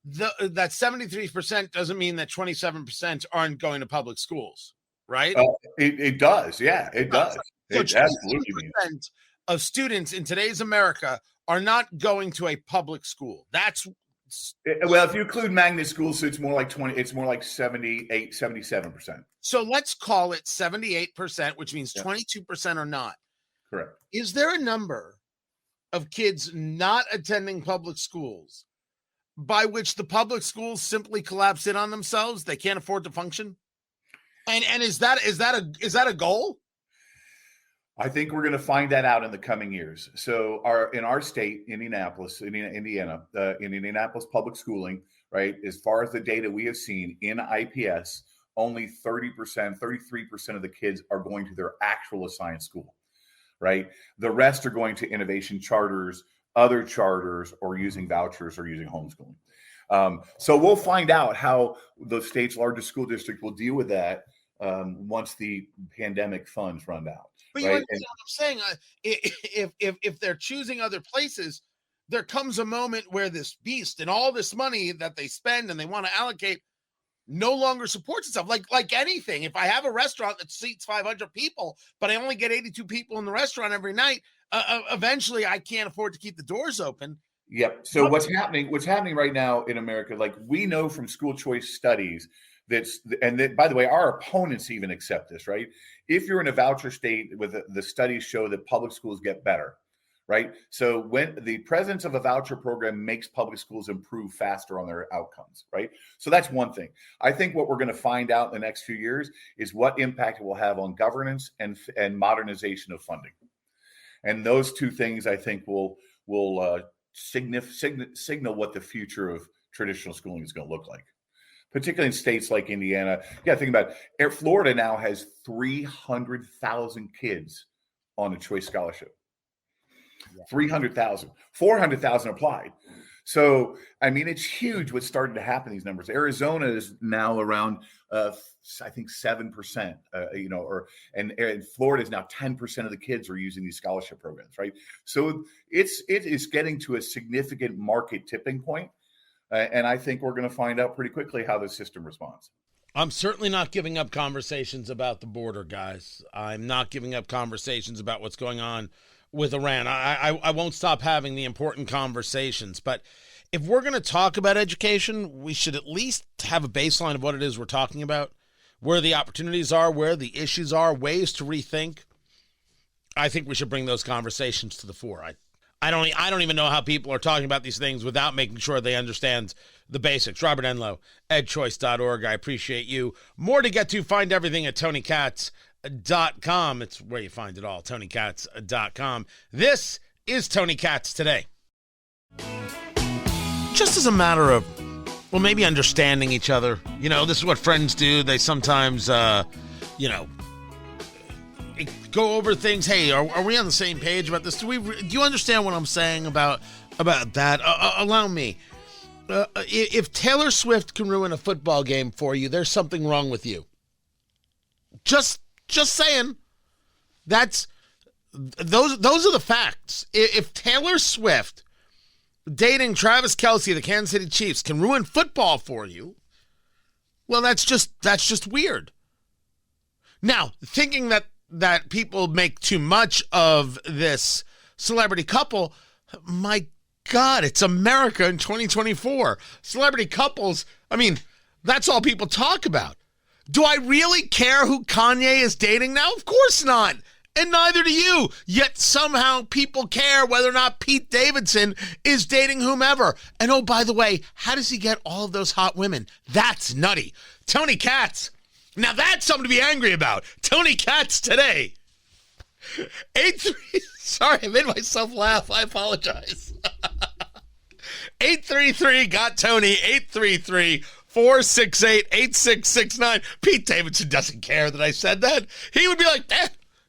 that 73% doesn't mean that 27% aren't going to public schools, right? It does. Yeah, it does. So it absolutely means of students in today's America are not going to a public school. That's Well, if you include magnet schools, so it's more like 20. It's more like 78, 77%. So let's call it 78%, which means 22% are not. Correct. Is there a number of kids not attending public schools by which the public schools simply collapse in on themselves? They can't afford to function. And is that a goal? I think we're going to find that out in the coming years. So in our state, Indianapolis, Indianapolis public schooling, right? As far as the data we have seen in IPS, only 30%, 33% of the kids are going to their actual assigned school, right? The rest are going to innovation charters, other charters, or using vouchers or using homeschooling. So we'll find out how the state's largest school district will deal with that once the pandemic funds run out. But right? You understand what I'm saying? If they're choosing other places, there comes a moment where this beast and all this money that they spend and they want to allocate no longer supports itself. Like anything, if I have a restaurant that seats 500 people, but I only get 82 people in the restaurant every night, eventually I can't afford to keep the doors open. Yep. So what's happening right now in America, like we know from school choice studies, by the way, our opponents even accept this, right? If you're in a voucher state, with the studies show that public schools get better, right? So when the presence of a voucher program makes public schools improve faster on their outcomes, right? So that's one thing. I think what we're going to find out in the next few years is what impact it will have on governance and modernization of funding. And those two things, I think, will signal what the future of traditional schooling is going to look like, particularly in states like Indiana. Yeah, think about it. Florida now has 300,000 kids on a choice scholarship. 300,000, 400,000 applied. So, I mean, it's huge what's starting to happen in these numbers. Arizona is now around, I think 7%, and Florida is now 10% of the kids are using these scholarship programs, right? So it is getting to a significant market tipping point. And I think we're going to find out pretty quickly how the system responds. I'm certainly not giving up conversations about the border, guys. I'm not giving up conversations about what's going on with Iran. I won't stop having the important conversations. But if we're going to talk about education, we should at least have a baseline of what it is we're talking about, where the opportunities are, where the issues are, ways to rethink. I think we should bring those conversations to the fore. I don't even know how people are talking about these things without making sure they understand the basics. Robert Enlow, EdChoice.org. I appreciate you. More to get to. Find everything at TonyKatz.com. It's where you find it all, TonyKatz.com. This is Tony Katz Today. Just as a matter of, well, maybe understanding each other. You know, this is what friends do. They sometimes, go over things. Hey, are we on the same page about this? Do you understand what I'm saying about that? Allow me. If Taylor Swift can ruin a football game for you, there's something wrong with you. Just saying. Those are the facts. If Taylor Swift dating Travis Kelce, the Kansas City Chiefs, can ruin football for you, well, that's just weird. Now, thinking that people make too much of this celebrity couple, my God, it's America in 2024. Celebrity couples, I mean, that's all people talk about. Do I really care who Kanye is dating now? Of course not. And neither do you. Yet somehow people care whether or not Pete Davidson is dating whomever. And oh, by the way, how does he get all of those hot women? That's nutty. Tony Katz. Now that's something to be angry about. Tony Katz Today. 83. Sorry, I made myself laugh. I apologize. 833 got Tony. 833-468-8669. Pete Davidson doesn't care that I said that. He would be like,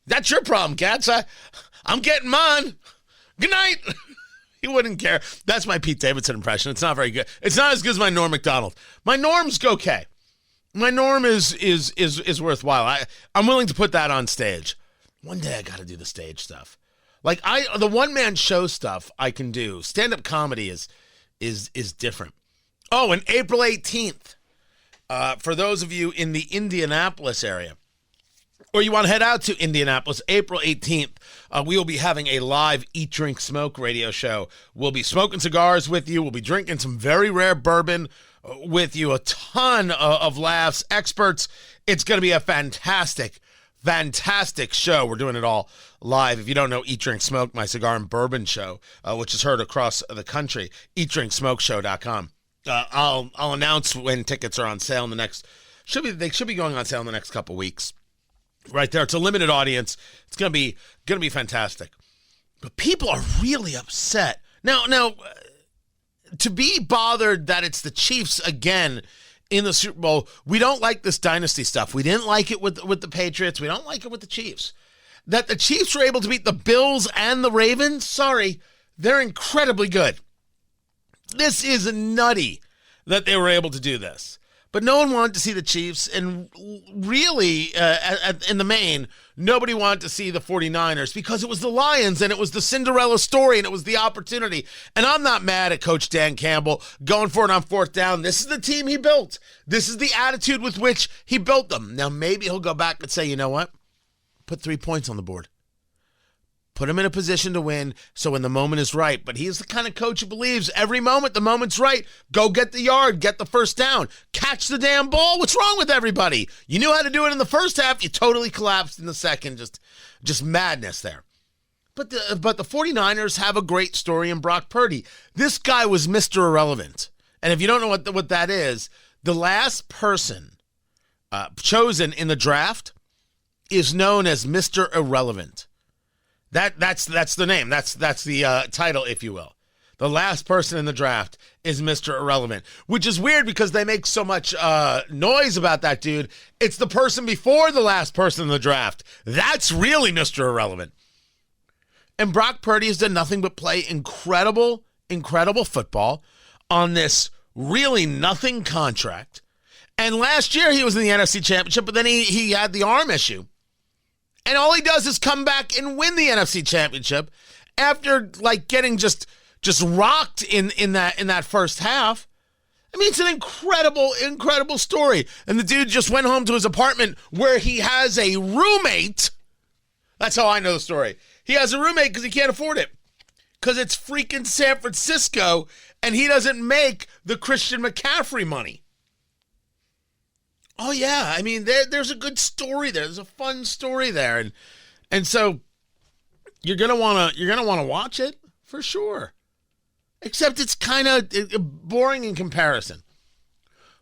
that's your problem, Katz. I'm getting mine. Good night. He wouldn't care. That's my Pete Davidson impression. It's not very good. It's not as good as my Norm Macdonald. My Norm's okay. My Norm is worthwhile. I'm willing to put that on stage. One day I got to do the stage stuff. Like the one-man show stuff I can do. Stand-up comedy is different. Oh, and April 18th, for those of you in the Indianapolis area, or you want to head out to Indianapolis, April 18th, we will be having a live Eat, Drink, Smoke radio show. We'll be smoking cigars with you. We'll be drinking some very rare bourbon with you, a ton of laughs, experts. It's going to be a fantastic show. We're doing it all live. If you don't know Eat, Drink, Smoke, my cigar and bourbon show, which is heard across the country, eatdrinksmokeshow.com. I'll announce when tickets are on sale in the next, they should be going on sale in the next couple weeks. Right there. It's a limited audience. It's going to be fantastic. But people are really upset. Now, to be bothered that it's the Chiefs again in the Super Bowl, we don't like this dynasty stuff. We didn't like it with the Patriots. We don't like it with the Chiefs. That the Chiefs were able to beat the Bills and the Ravens, sorry, they're incredibly good. This is nutty that they were able to do this. But no one wanted to see the Chiefs, and really, in the main, nobody wanted to see the 49ers because it was the Lions, and it was the Cinderella story, and it was the opportunity. And I'm not mad at Coach Dan Campbell going for it on fourth down. This is the team he built. This is the attitude with which he built them. Now, maybe he'll go back and say, you know what? Put 3 points on the board. Put him in a position to win so when the moment is right. But he's the kind of coach who believes every moment the moment's right. Go get the yard, get the first down, catch the damn ball. What's wrong with everybody? You knew how to do it in the first half. You totally collapsed in the second. Just madness there. But the 49ers have a great story in Brock Purdy. This guy was Mr. Irrelevant. And if you don't know what that is, the last person chosen in the draft is known as Mr. Irrelevant. That's the name. That's the title, if you will. The last person in the draft is Mr. Irrelevant, which is weird because they make so much noise about that dude. It's the person before the last person in the draft. That's really Mr. Irrelevant. And Brock Purdy has done nothing but play incredible football on this really nothing contract. And last year he was in the NFC Championship, but then he had the arm issue. And all he does is come back and win the NFC Championship after getting just rocked in that first half. I mean, it's an incredible story. And the dude just went home to his apartment where he has a roommate. That's how I know the story. He has a roommate because he can't afford it. Because it's freaking San Francisco and he doesn't make the Christian McCaffrey money. Oh yeah, I mean there's a good story there. There's a fun story there, and so you're gonna wanna watch it for sure. Except it's kind of boring in comparison.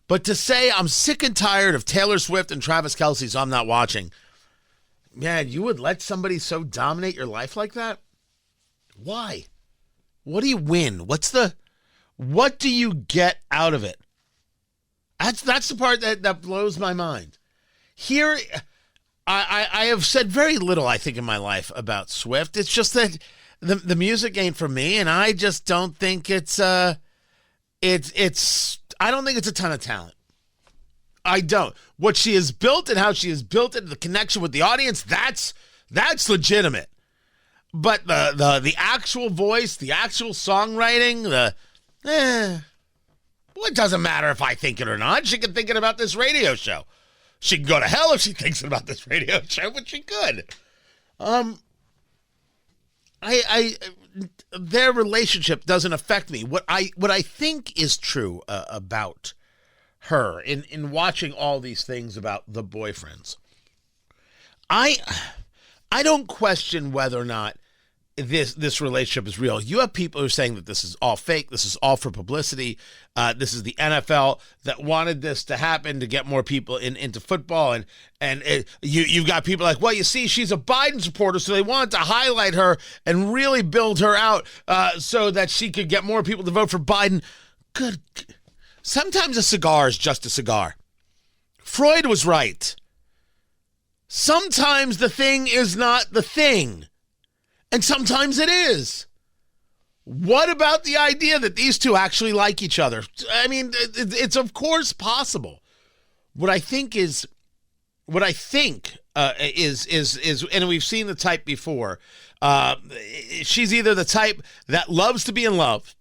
But to say I'm sick and tired of Taylor Swift and Travis Kelce, so I'm not watching. Man, you would let somebody so dominate your life like that? Why? What do you win? What do you get out of it? That's the part that blows my mind. Here, I have said very little, I think, in my life about Swift. It's just that the music ain't for me, and I just don't think I don't think it's a ton of talent. I don't. What she has built and how she has built it, the connection with the audience, that's legitimate. But the actual voice, the actual songwriting, well, it doesn't matter if I think it or not. She can think it about this radio show. She can go to hell if she thinks about this radio show, but she could. Their relationship doesn't affect me. What I think is true about her in watching all these things about the boyfriends, I don't question whether or not this relationship is real. You have people who are saying that this is all fake. This is all for publicity. This is the NFL that wanted this to happen to get more people into football. And you've got people like, well, you see, she's a Biden supporter, so they wanted to highlight her and really build her out so that she could get more people to vote for Biden. Good. Sometimes a cigar is just a cigar. Freud was right. Sometimes the thing is not the thing. And sometimes it is. What about the idea that these two actually like each other? I mean, it's of course possible. What I think is, and we've seen the type before. She's either the type that loves to be in love,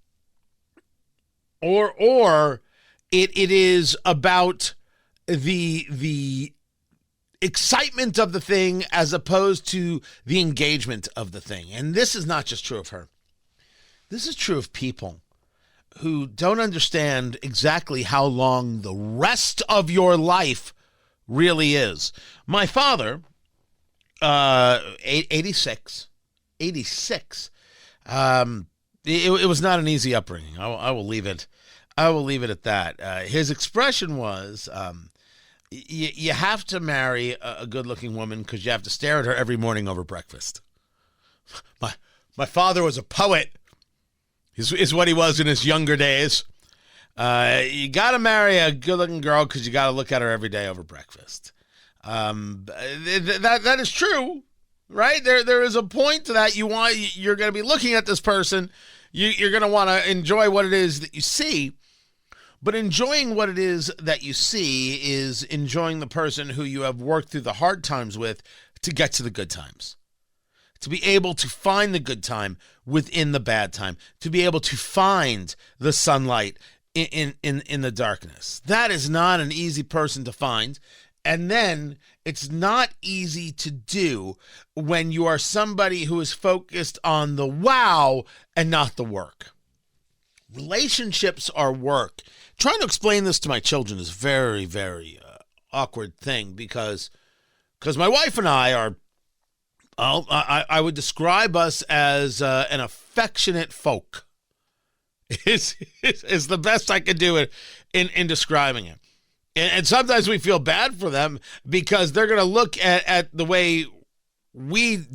or it is about the excitement of the thing as opposed to the engagement of the thing. And this is not just true of her. This is true of people who don't understand exactly how long the rest of your life really is. My father, 86. It was not an easy upbringing. I will leave it. I will leave it at that. His expression was, you have to marry a good-looking woman because you have to stare at her every morning over breakfast. My father was a poet, is what he was in his younger days. You got to marry a good-looking girl because you got to look at her every day over breakfast. That is true, right? There is a point to that. You're going to be looking at this person. You're going to want to enjoy what it is that you see. But enjoying what it is that you see is enjoying the person who you have worked through the hard times with to get to the good times. To be able to find the good time within the bad time. To be able to find the sunlight in the darkness. That is not an easy person to find. And then it's not easy to do when you are somebody who is focused on the wow and not the work. Relationships are work. Trying to explain this to my children is very, very awkward thing because my wife and I are, I would describe us as an affectionate folk. Is the best I could do in describing it. And sometimes we feel bad for them because they're going to look at the way we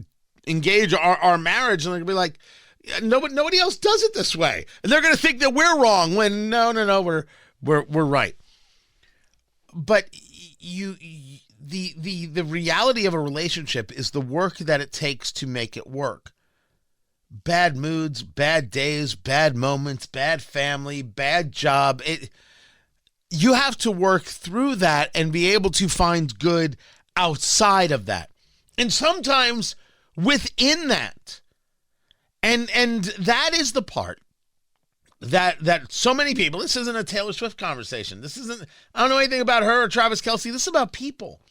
engage our marriage and they're going to be like, nobody else does it this way. And they're going to think that we're wrong when no, we're right. But the reality of a relationship is the work that it takes to make it work. Bad moods, bad days, bad moments, bad family, bad job. You have to work through that and be able to find good outside of that. And sometimes within that. And that is the part that so many people, this isn't a Taylor Swift conversation. I don't know anything about her or Travis Kelce. This is about people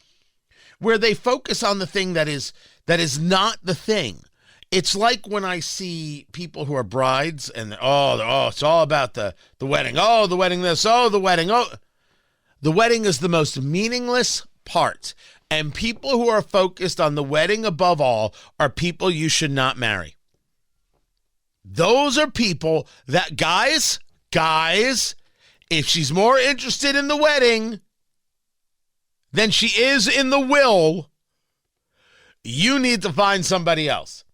where they focus on the thing that is not the thing. It's like when I see people who are brides and it's all about the wedding. Oh, the wedding this. Oh, the wedding. Oh, the wedding is the most meaningless part. And people who are focused on the wedding above all are people you should not marry. Those are people that, guys, if she's more interested in the wedding than she is in the will, you need to find somebody else.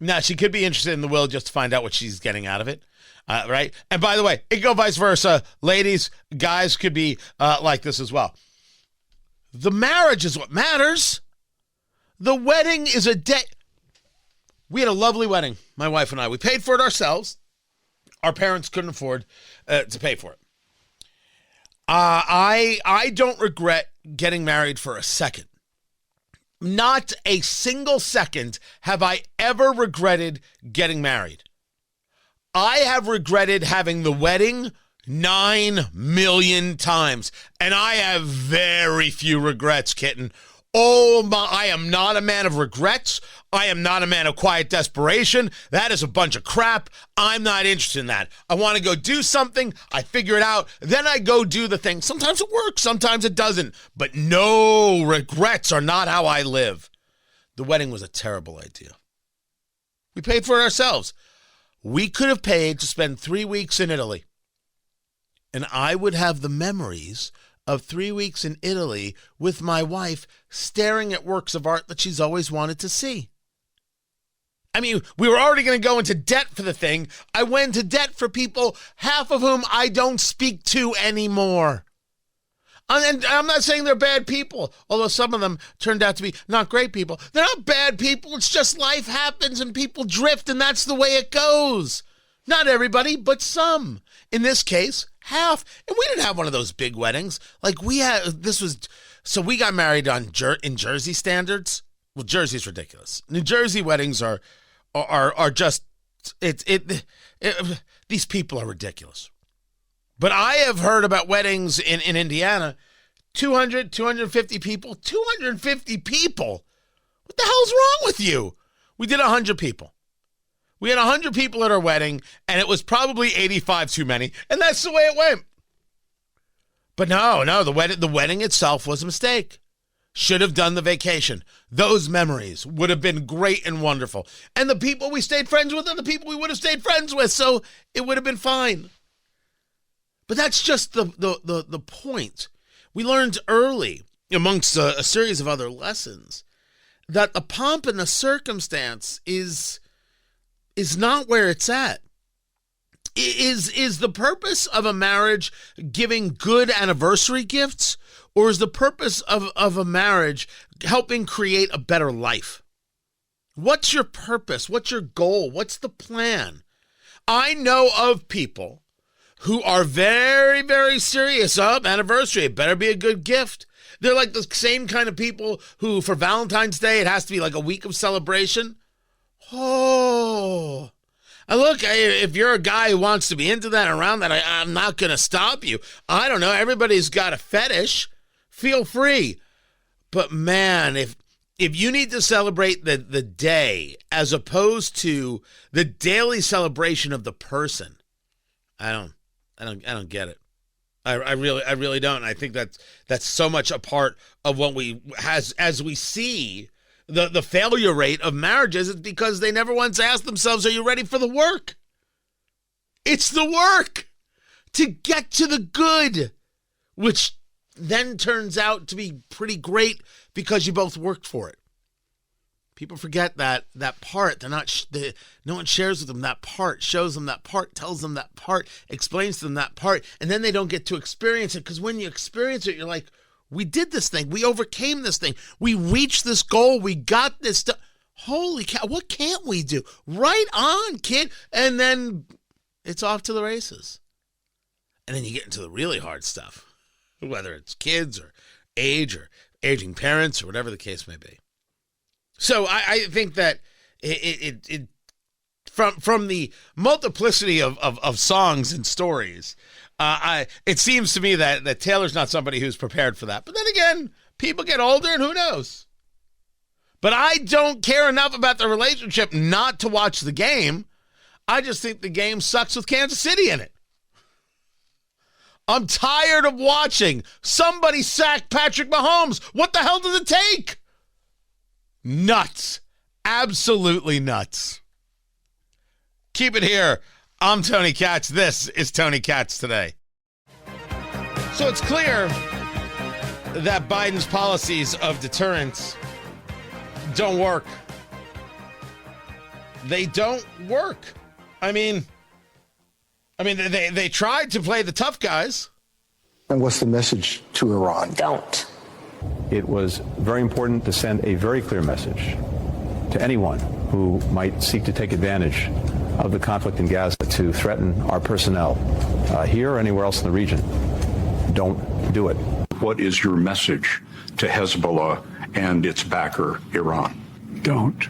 Now, she could be interested in the will just to find out what she's getting out of it, right? And by the way, it can go vice versa. Ladies, guys could be like this as well. The marriage is what matters. The wedding is a day. We had a lovely wedding, my wife and I. We paid for it ourselves. Our parents couldn't afford to pay for it. I don't regret getting married for a second. Not a single second have I ever regretted getting married. I have regretted having the wedding 9 million times, and I have very few regrets, kitten. Oh my, I am not a man of regrets. I am not a man of quiet desperation. That is a bunch of crap. I'm not interested in that. I want to go do something. I figure it out. Then I go do the thing. Sometimes it works. Sometimes it doesn't. But no, regrets are not how I live. The wedding was a terrible idea. We paid for it ourselves. We could have paid to spend 3 weeks in Italy. And I would have the memories of 3 weeks in Italy with my wife staring at works of art that she's always wanted to see. I mean, we were already going to go into debt for the thing. I went into debt for people, half of whom I don't speak to anymore. And I'm not saying they're bad people, although some of them turned out to be not great people. They're not bad people. It's just life happens and people drift, and that's the way it goes. Not everybody, but some. In this case, half. And we didn't have one of those big weddings. Like we had, so we got married in Jersey standards. Well, Jersey's ridiculous. New Jersey weddings are just, these people are ridiculous. But I have heard about weddings in Indiana 200, 250 people. 250 people? What the hell's wrong with you? We did 100 people. We had 100 people at our wedding, and it was probably 85 too many, and that's the way it went. But no, the wedding itself was a mistake. Should have done the vacation. Those memories would have been great and wonderful. And the people we stayed friends with are the people we would have stayed friends with, so it would have been fine. But that's just the point. We learned early, amongst a series of other lessons, that the pomp and the circumstance is not where it's at. Is the purpose of a marriage giving good anniversary gifts, or is the purpose of a marriage helping create a better life? What's your purpose? What's your goal? What's the plan? I know of people who are very, very serious. Anniversary, it better be a good gift. They're like the same kind of people who, for Valentine's Day, it has to be like a week of celebration. Oh, and look, if you're a guy who wants to be into that and around that, I'm not going to stop you. I don't know. Everybody's got a fetish. Feel free. But man, if you need to celebrate the day as opposed to the daily celebration of the person, I don't get it. I really don't. And I think that's so much a part of what as we see the failure rate of marriages is because they never once asked themselves, are you ready for the work? It's the work to get to the good, which then turns out to be pretty great because you both worked for it. People forget that part. No one shares with them that part, shows them that part, tells them that part, explains to them that part, and then they don't get to experience it, because when you experience it, you're like, we did this thing. We overcame this thing. We reached this goal. We got this stuff. Holy cow, what can't we do? Right on, kid. And then it's off to the races. And then you get into the really hard stuff, whether it's kids or age or aging parents or whatever the case may be. So I think that it from the multiplicity of songs and stories, it seems to me that Taylor's not somebody who's prepared for that. But then again, people get older and who knows? But I don't care enough about the relationship not to watch the game. I just think the game sucks with Kansas City in it. I'm tired of watching somebody sack Patrick Mahomes. What the hell does it take? Nuts. Absolutely nuts. Keep it here. I'm Tony Katz. This is Tony Katz Today. So it's clear that Biden's policies of deterrence don't work. They don't work. I mean, they tried to play the tough guys. And what's the message to Iran? Don't. It was very important to send a very clear message to anyone who might seek to take advantage of the conflict in Gaza to threaten our personnel here or anywhere else in the region. Don't do it. What is your message to Hezbollah and its backer, Iran? Don't.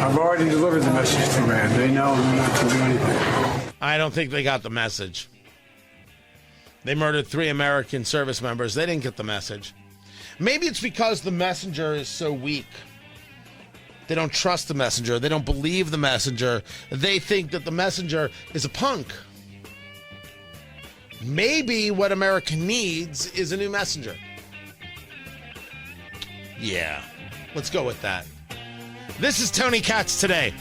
I've already delivered the message to Iran. They know I'm not to do anything. I don't think they got the message. They murdered 3 American service members. They didn't get the message. Maybe it's because the messenger is so weak. They don't trust the messenger. They don't believe the messenger. They think that the messenger is a punk. Maybe what America needs is a new messenger. Yeah, let's go with that. This is Tony Katz Today.